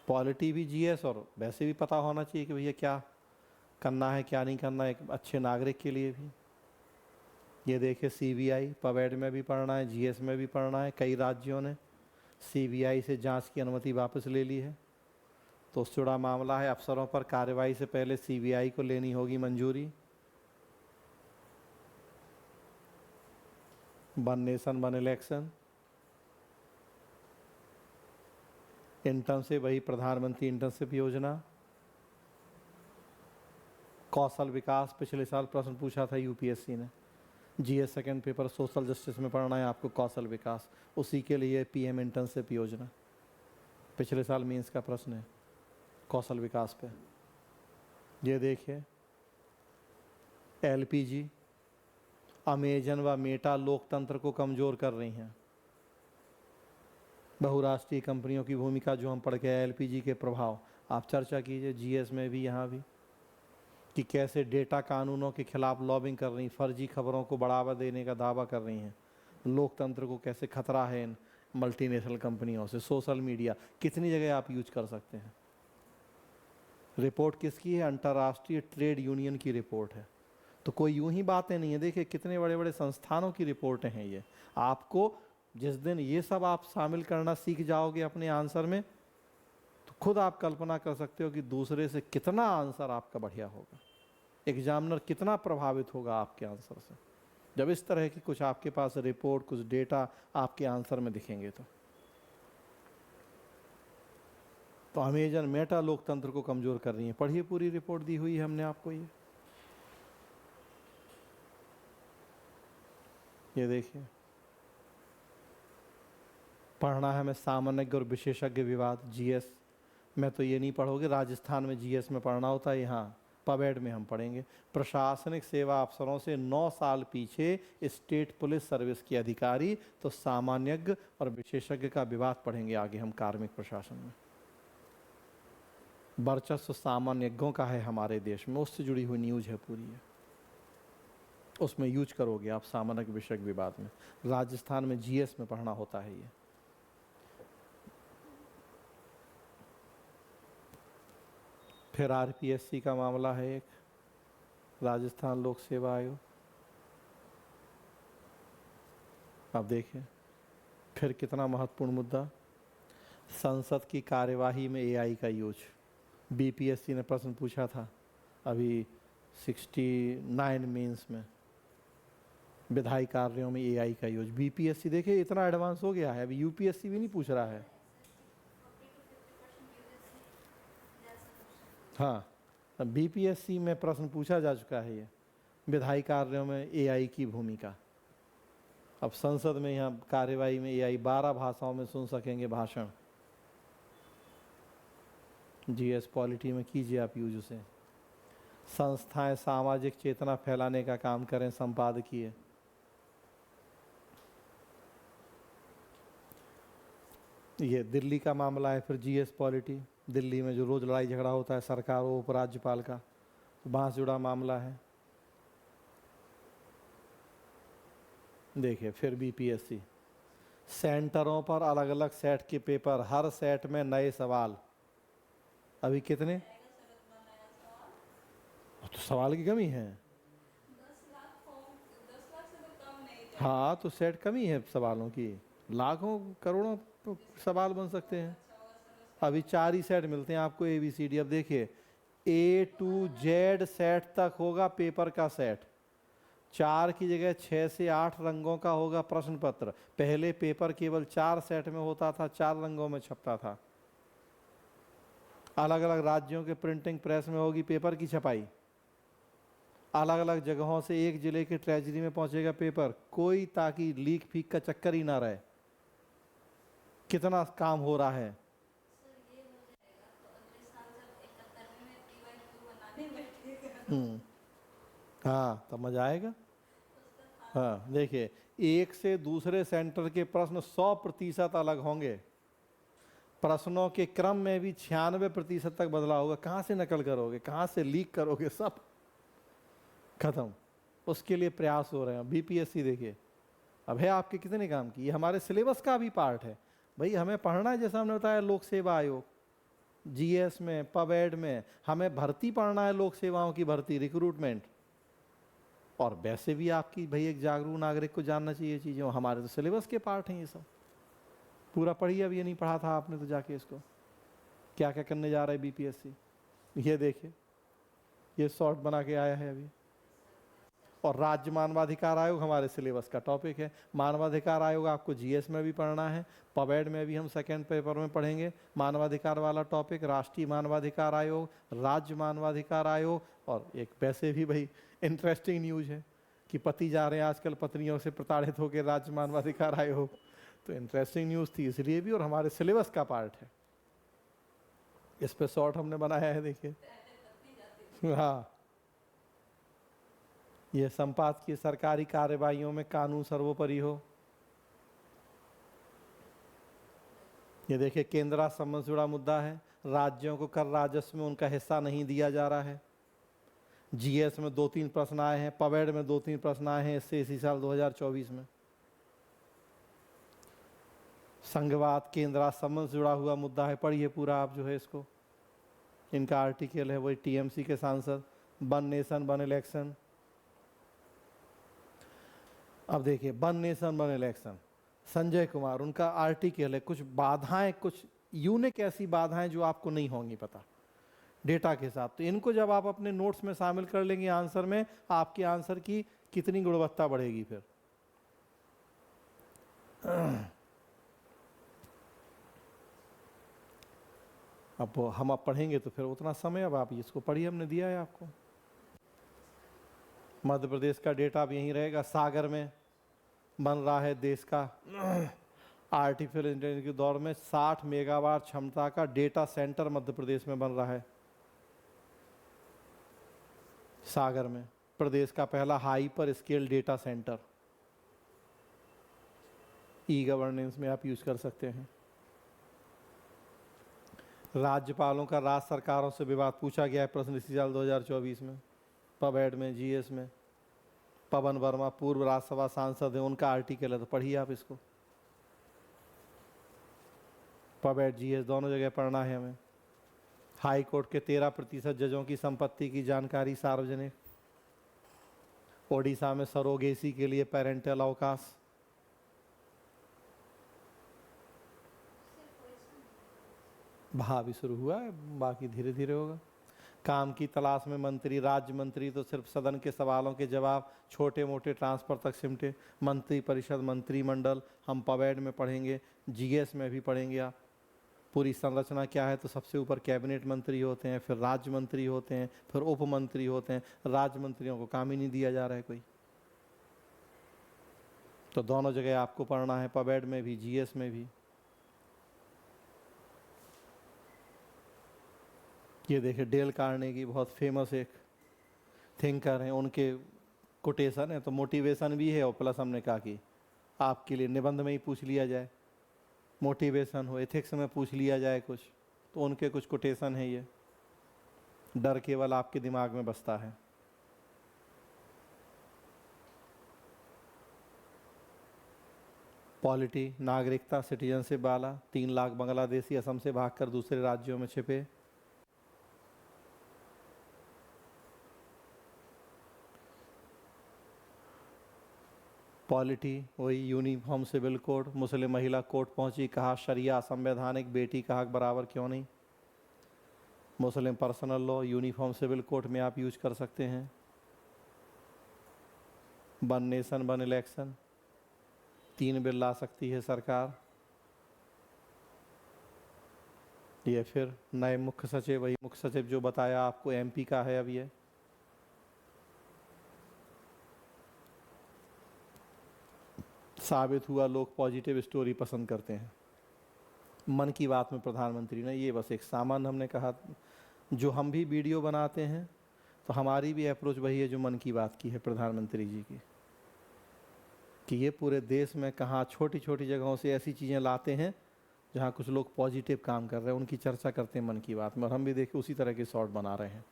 पॉलिटी भी जीएस और वैसे भी पता होना चाहिए कि भैया क्या करना है क्या नहीं करना है एक अच्छे नागरिक के लिए भी। ये देखिए सीबीआई, पवेड में भी पढ़ना है, जीएस में भी पढ़ना है। कई राज्यों ने सीबीआई से जांच की अनुमति वापस ले ली है, तो उससे जुड़ा मामला है। अफसरों पर कार्रवाई से पहले सीबीआई को लेनी होगी मंजूरी। One nation one election, internship, वही प्रधानमंत्री इंटर्नशिप योजना। कौशल विकास, पिछले साल प्रश्न पूछा था यूपीएससी ने। GS second paper social justice में पढ़ना है आपको कौशल विकास, उसी के लिए पीएम इंटर्नशिप योजना पिछले साल मेंस का प्रश्न है कौशल विकास पे। ये देखिए एलपीजी, अमेजन व मेटा लोकतंत्र को कमज़ोर कर रही हैं। बहुराष्ट्रीय कंपनियों की भूमिका जो हम पढ़ के आए, एलपीजी के प्रभाव आप चर्चा कीजिए जीएस में भी, यहाँ भी, कि कैसे डेटा कानूनों के खिलाफ लॉबिंग कर रही, फर्जी खबरों को बढ़ावा देने का दावा कर रही हैं। लोकतंत्र को कैसे खतरा है इन मल्टीनेशनल कंपनियों से। सोशल मीडिया कितनी जगह आप यूज कर सकते हैं। रिपोर्ट किसकी है? अंतर्राष्ट्रीय ट्रेड यूनियन की रिपोर्ट है। तो कोई यूं ही बातें नहीं है, देखिए कितने बड़े बड़े संस्थानों की रिपोर्टें हैं ये। आपको जिस दिन ये सब आप शामिल करना सीख जाओगे अपने आंसर में, तो खुद आप कल्पना कर सकते हो कि दूसरे से कितना आंसर आपका बढ़िया होगा, एग्जामिनर कितना प्रभावित होगा आपके आंसर से, जब इस तरह की कुछ आपके पास रिपोर्ट, कुछ डेटा आपके आंसर में दिखेंगे। तो अमेजन मेटा लोकतंत्र को कमजोर कर रही है। पढ़िए, पूरी रिपोर्ट दी हुई है हमने आपको। ये देखिए, पढ़ना है हमें सामान्य और विशेषज्ञ विवाद, जीएस में तो ये नहीं पढ़ोगे, राजस्थान में जीएस में पढ़ना होता है, यहाँ पवेड में हम पढ़ेंगे। प्रशासनिक सेवा अफसरों से 9 साल पीछे स्टेट पुलिस सर्विस के अधिकारी, तो सामान्यज्ञ और विशेषज्ञ का विवाद पढ़ेंगे आगे हम कार्मिक प्रशासन में। वर्चस्व सामान्यज्ञों का है हमारे देश में, उससे जुड़ी हुई न्यूज है पूरी है, उसमें यूज करोगे आप सामान्य विषयक विवाद में। राजस्थान में जीएस में पढ़ना होता है ये। फिर आरपीएससी का मामला है एक, राजस्थान लोक सेवा आयोग। आप देखिए फिर कितना महत्वपूर्ण मुद्दा, संसद की कार्यवाही में एआई का यूज। बीपीएससी ने प्रश्न पूछा था अभी 69 मेंस में, विधायी कार्यों में एआई का यूज। बीपीएससी देखिए इतना एडवांस हो गया है, अभी यूपीएससी भी नहीं पूछ रहा है। हाँ, बीपीएससी में प्रश्न पूछा जा चुका है ये, विधायी कार्यों में एआई की भूमिका। अब संसद में यहाँ कार्यवाही में एआई 12 भाषाओं में सुन सकेंगे भाषण। जीएस पॉलिटी में कीजिए आप यूज उसे। संस्थाएं सामाजिक चेतना फैलाने का काम करें, संपादकीय। ये दिल्ली का मामला है फिर जीएस पॉलिटी, दिल्ली में जो रोज लड़ाई झगड़ा होता है सरकार और उपराज्यपाल का, वहां से जुड़ा मामला है। देखिए फिर बीपीएससी, सेंटरों पर अलग अलग सेट के पेपर, हर सेट में नए सवाल। अभी कितने तो सवाल की कमी है। 10 लाख से तो कम नहीं थे। हाँ तो सेट कमी है सवालों की, लाखों करोड़ों तो सवाल बन सकते हैं। अभी 4 ही सेट मिलते हैं आपको ABCD। अब देखिए A to Z सेट तक होगा पेपर का सेट, 4 की जगह 6 से 8 रंगों का होगा प्रश्न पत्र। पहले पेपर केवल 4 सेट में होता था, 4 रंगों में छपता था। अलग अलग राज्यों के प्रिंटिंग प्रेस में होगी पेपर की छपाई, अलग अलग जगहों से एक जिले के ट्रेजरी में पहुंचेगा पेपर, कोई ताकि लीक फीक का चक्कर ही ना रहे। कितना काम हो रहा है। सर ये हो जाएगा तो अगले साल जब 71 में PY2 बनाने बैठेगा हाँ तब मजा आएगा। उसका हाँ देखिए, एक से दूसरे सेंटर के प्रश्न 100% अलग होंगे। प्रश्नों के क्रम में भी 96% तक बदलाव होगा। कहाँ से नकल करोगे, कहाँ से लीक करोगे, सब खत्म। उसके लिए प्रयास हो रहे हैं। बीपीएससी देखिए अब है आपके कितने काम की, ये हमारे सिलेबस का भी पार्ट है भाई। हमें पढ़ना है, जैसा हमने बताया लोक सेवा आयोग, जीएस में, पबएड में हमें भर्ती पढ़ना है, लोक सेवाओं की भर्ती, रिक्रूटमेंट। और वैसे भी आपकी भाई एक जागरूक नागरिक को जानना चाहिए चीज़ें, हमारे तो सिलेबस के पार्ट हैं ये सब। पूरा पढ़िए, अब ये नहीं पढ़ा था आपने तो जाके इसको, क्या क्या करने जा रहा है बीपीएससी। ये देखिए, ये शॉर्ट बना के आया है अभी। और राज्य मानवाधिकार आयोग हमारे सिलेबस का टॉपिक है। मानवाधिकार आयोग आपको जीएस में भी पढ़ना है, पबएड में भी हम सेकेंड पेपर में पढ़ेंगे मानवाधिकार वाला टॉपिक। राष्ट्रीय मानवाधिकार आयोग, राज्य मानवाधिकार आयोग, और एक वैसे भी भाई इंटरेस्टिंग न्यूज है कि पति जा रहे हैं आजकल पत्नियों से प्रताड़ित होकर राज्य मानवाधिकार आयोग। तो इंटरेस्टिंग न्यूज़ थी इसलिए भी, और हमारे सिलेबस का पार्ट है। इस पे शॉर्ट हमने बनाया है देखिए। हाँ, यह संपादकीय सरकारी कार्यवाहियों में कानून सर्वोपरि हो। ये देखिए, केंद्र राष्ट्र संबंध से जुड़ा मुद्दा है। राज्यों को कर राजस्व में उनका हिस्सा नहीं दिया जा रहा है। जीएस में 2-3 प्रश्न आए हैं, पबएड में 2-3 प्रश्न आए हैं इससे इसी साल 2024 में। संघवाद केंद्र राष्ट्र संबंध से जुड़ा हुआ मुद्दा है, पढ़िए पूरा आप जो है इसको। इनका आर्टिकल है वही टीएमसी के सांसद, वन नेशन वन इलेक्शन। अब देखिए, one nation one election, Sanjay Kumar, उनका आर्टिकल है। कुछ बाधाएं, कुछ यूनिक ऐसी बाधाएं जो आपको नहीं होंगी पता डेटा के साथ। तो इनको जब आप अपने नोट्स में शामिल कर लेंगे आंसर में, आपके आंसर की कितनी गुणवत्ता बढ़ेगी फिर। अब हम आप पढ़ेंगे तो फिर उतना समय, अब आप इसको पढ़िए, हमने दिया है आपको। मध्य प्रदेश का डेटा अब यहीं रहेगा। सागर में बन रहा है देश का आर्टिफिशियल इंटेलिजेंस के दौर में 60 मेगावाट क्षमता का डेटा सेंटर मध्य प्रदेश में बन रहा है। सागर में प्रदेश का पहला hyper scale data centre, e governance में आप यूज कर सकते हैं। राज्यपालों का राज्य सरकारों से विवाद पूछा गया है प्रश्न इसी साल 2024 में, पबएड में, जीएस में। पवन वर्मा पूर्व राज्यसभा सांसद हैं, उनका आर्टिकल है, तो पढ़िए आप इसको। पबएड जीएस दोनों जगह पढ़ना है हमें। हाई कोर्ट के 13% जजों की संपत्ति की जानकारी सार्वजनिक। ओडिशा में सरोगेसी के लिए पेरेंटल अवकाश। भी शुरू हुआ है, बाकी धीरे धीरे होगा। काम की तलाश में मंत्री, राज्य मंत्री तो सिर्फ सदन के सवालों के जवाब, छोटे मोटे ट्रांसफर तक सिमटे। मंत्री परिषद, मंत्रिमंडल हम पबएड में पढ़ेंगे, जीएस में भी पढ़ेंगे आप। पूरी संरचना क्या है, तो सबसे ऊपर कैबिनेट मंत्री होते हैं, फिर राज्य मंत्री होते हैं, फिर उप मंत्री होते हैं। राज्य मंत्रियों को काम ही नहीं दिया जा रहा है कोई। तो दोनों जगह आपको पढ़ना है, पबएड में भी, जीएस में भी। ये देखिए, डेल कार्नेगी बहुत फेमस एक थिंकर हैं, उनके कोटेशन है, तो मोटिवेशन भी है और प्लस हमने कहा कि आपके लिए निबंध में ही पूछ लिया जाए, मोटिवेशन हो, एथिक्स में पूछ लिया जाए कुछ, तो उनके कुछ कोटेशन है। ये डर केवल आपके दिमाग में बसता है। पॉलिटी, नागरिकता, सिटीजनशिप वाला, 3 लाख बांग्लादेशी असम से भागकर दूसरे राज्यों में छिपे। पॉलिटी वही यूनिफॉर्म सिविल कोड। मुस्लिम महिला कोर्ट पहुंची, कहा शरिया संवैधानिक, बेटी का हक बराबर क्यों नहीं। Muslim personal law uniform civil code में आप यूज कर सकते हैं। One nation one election, 3 bill ला सकती है सरकार। ये फिर नए मुख्य सचिव, वही मुख्य सचिव जो बताया आपको, एमपी का है अब ये। साबित हुआ लोग पॉजिटिव स्टोरी पसंद करते हैं। मन की बात में प्रधानमंत्री ने, ये बस एक सामान्य हमने कहा, जो हम भी वीडियो बनाते हैं तो हमारी भी अप्रोच वही है जो मन की बात की है प्रधानमंत्री जी की। कि ये पूरे देश में कहाँ छोटी छोटी जगहों से ऐसी चीज़ें लाते हैं जहाँ कुछ लोग पॉजिटिव काम कर रहे हैं, उनकी चर्चा करते हैं मन की बात में, और हम भी देखिए उसी तरह के शॉर्ट बना रहे हैं।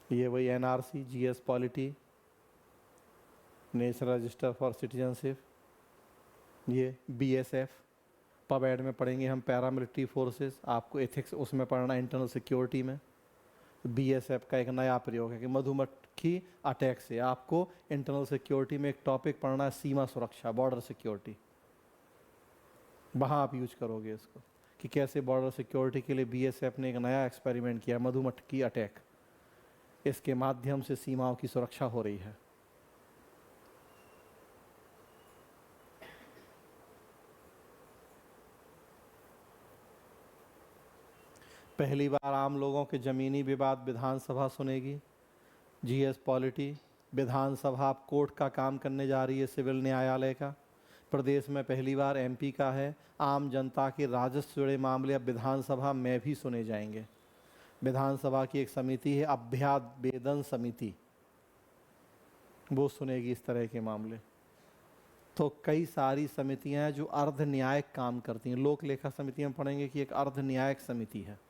ये वही NRC, GS polity, national register for citizenship, ये बीएसएफ, पबएड में पढ़ेंगे हम पैरामिलिट्री फोर्सेस, आपको एथिक्स उसमें पढ़ना इंटरनल सिक्योरिटी में। बीएसएफ का एक नया प्रयोग है कि मधुमक्खी अटैक से आपको इंटरनल सिक्योरिटी में एक टॉपिक पढ़ना है, सीमा सुरक्षा, बॉर्डर सिक्योरिटी। वहाँ आप यूज करोगे इसको कि कैसे बॉर्डर सिक्योरिटी के लिए बीएसएफ ने एक नया एक्सपेरिमेंट किया, मधुमक्खी अटैक, इसके माध्यम से सीमाओं की सुरक्षा हो रही है। पहली बार आम लोगों के ज़मीनी विवाद विधानसभा सुनेगी, जीएस पॉलिटी, विधानसभा अब कोर्ट का काम करने जा रही है, सिविल न्यायालय का। प्रदेश में पहली बार एमपी का है। आम जनता के राजस्व से जुड़े मामले अब विधानसभा में भी सुने जाएंगे। विधानसभा की एक समिति है अभ्यावेदन समिति, वो सुनेगी इस तरह के मामले। तो कई सारी समितियां हैं जो अर्ध न्यायिक काम करती हैं। लोक लेखा समितियां पढ़ेंगे कि एक अर्ध न्यायिक समिति है।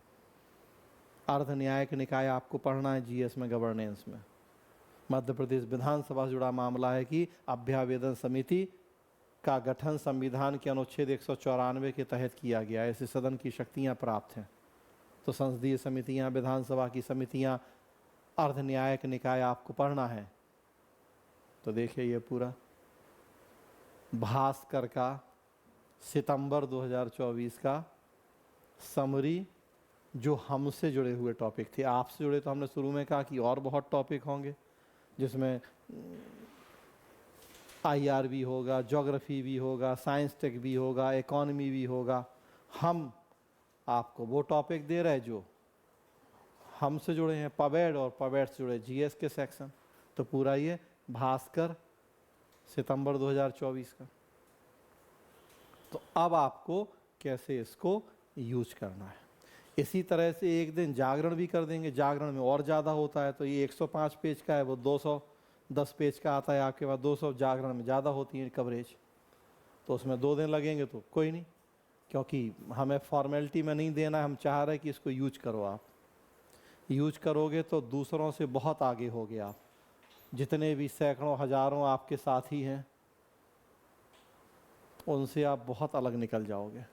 अर्ध न्यायिक निकाय आपको पढ़ना है जीएस में, गवर्नेंस में। मध्य प्रदेश विधानसभा से जुड़ा मामला है कि अभ्यावेदन समिति का गठन संविधान के अनुच्छेद 194 के तहत किया गया है, इसे सदन की शक्तियां प्राप्त हैं। तो संसदीय समितियां, विधानसभा की समितियां, अर्ध न्यायिक निकाय आपको पढ़ना है। तो देखिए ये पूरा भास्कर का सितंबर 2024 का समरी, जो हमसे जुड़े हुए टॉपिक थे। आपसे जुड़े तो हमने शुरू में कहा कि और बहुत टॉपिक होंगे, जिसमें आईआर भी होगा, ज्योग्राफी भी होगा, साइंस टेक भी होगा, इकोनॉमी भी होगा। हम आपको वो टॉपिक दे रहे हैं जो हमसे जुड़े हैं, पबएड और पबएड से जुड़े जीएस के सेक्शन। तो पूरा ये भास्कर सितंबर 2024 का। तो अब आपको कैसे इसको यूज करना है। इसी तरह से एक दिन जागरण भी कर देंगे। जागरण में और ज़्यादा होता है, तो ये 105 पेज का है, वो 210 पेज का आता है आपके पास। 200 जागरण में ज़्यादा होती है कवरेज, तो उसमें 2 दिन लगेंगे तो कोई नहीं, क्योंकि हमें फॉर्मेलिटी में नहीं देना है। हम चाह रहे हैं कि इसको यूज करो। आप यूज करोगे तो दूसरों से बहुत आगे होगे आप। जितने भी सैकड़ों हजारों आपके साथी हैं, उनसे आप बहुत अलग निकल जाओगे।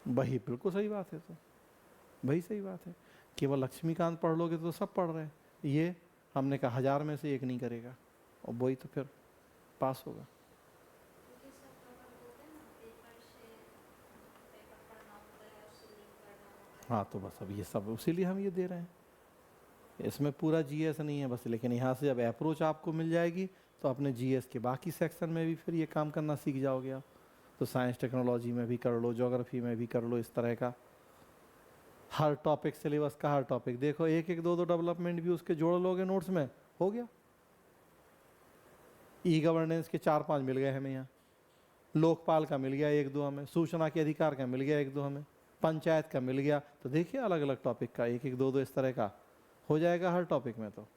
वही बिल्कुल सही बात है। तो वही सही बात है। केवल लक्ष्मीकांत पढ़ लोगे तो सब पढ़ रहे हैं। ये हमने कहा 1000 में से एक नहीं करेगा, और वही तो फिर पास होगा। हाँ, तो बस अब ये सब इसीलिए हम ये दे रहे हैं। इसमें पूरा जीएस नहीं है बस, लेकिन यहाँ से जब अप्रोच आपको मिल जाएगी तो अपने जीएस के बाकी सेक्शन में भी फिर ये काम करना सीख जाओगे आप। तो साइंस टेक्नोलॉजी में भी कर लो, ज्योग्राफी में भी कर लो, इस तरह का हर टॉपिक, सिलेबस का हर टॉपिक देखो। एक एक दो डेवलपमेंट भी उसके जोड़ लोगे नोट्स में, हो गया। ई गवर्नेंस के 4-5 मिल गए हमें यहाँ, लोकपाल का मिल गया 1-2 हमें, सूचना के अधिकार का मिल गया 1-2 हमें, पंचायत का मिल गया। तो देखिए अलग अलग टॉपिक का 1-1, 2-2 इस तरह का हो जाएगा हर टॉपिक में। तो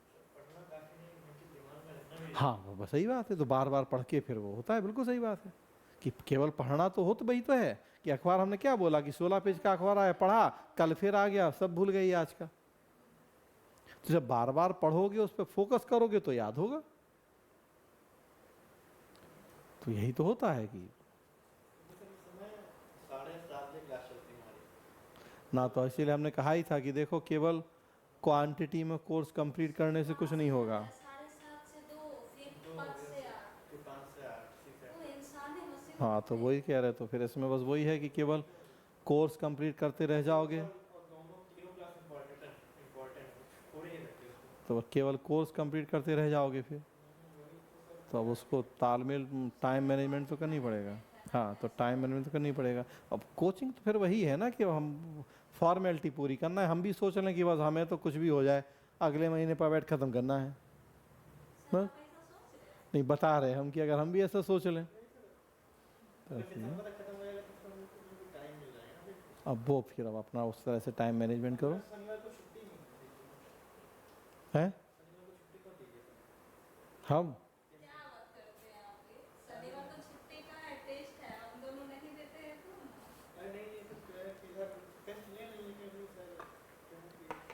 हाँ, वो सही बात है। तो बार बार पढ़ के फिर वो होता है। बिल्कुल सही बात है कि केवल पढ़ना तो हो, तो वही तो है कि अखबार हमने क्या बोला कि 16 पेज का अखबार आया, पढ़ा, कल फिर आ गया, सब भूल गई आज का। तो जब बार बार पढ़ोगे, उस पर फोकस करोगे तो याद होगा। तो यही तो होता है कि ना, तो इसीलिए हमने कहा ही था कि देखो केवल क्वांटिटी में कोर्स कंप्लीट करने से कुछ नहीं होगा। 7:30 से 2, फिर 5 से 8। तो इंसान है मशीन। हाँ, तो वही कह रहे। तो फिर इसमें बस वही है कि केवल कोर्स कंप्लीट करते रह जाओगे, तो केवल कोर्स कंप्लीट करते रह जाओगे फिर तो अब उसको तालमेल, टाइम मैनेजमेंट तो करनी पड़ेगा। हाँ, तो टाइम मैनेजमेंट तो करनी पड़ेगा। अब कोचिंग तो फिर वही है ना कि हम फॉर्मेलिटी पूरी करना है। हम भी सोच रहे हैं कि बस हमें तो कुछ भी हो जाए, अगले महीने पबएड ख़त्म करना है बस। नहीं, बता रहे हम कि अगर हम भी ऐसा सोच लें तो अब वो फिर अब अपना उस तरह से टाइम मैनेजमेंट करो। हैं हम क्या बात करते हैं आप ये? शनिवार तो छुट्टी का है, टेस्ट है, हम दोनों नहीं देते हैं तो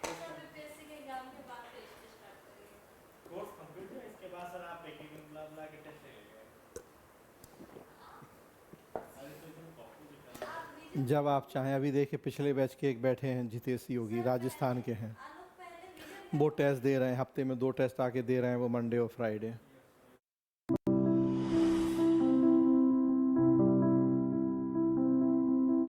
अच्छा, बीपीएससी के एग्जाम के बाद टेस्ट स्टार्ट करेंगे। कोर्स कंप्लीट है, इसके बाद सर आप एक ब्ला ब्ला के टेस्ट ले लीजिए। अरे तो इसमें कॉपी भी करना आप विजन जब आप चाहें, अभी देखिए पिछले बैच के एक बैठे हैं जितेश योगी, राजस्थान के हैं, आलोक पहले विजन वो टेस्ट दे रहे हैं, हफ्ते में 2 टेस्ट आके दे रहे हैं, वो मंडे और फ्राइडे।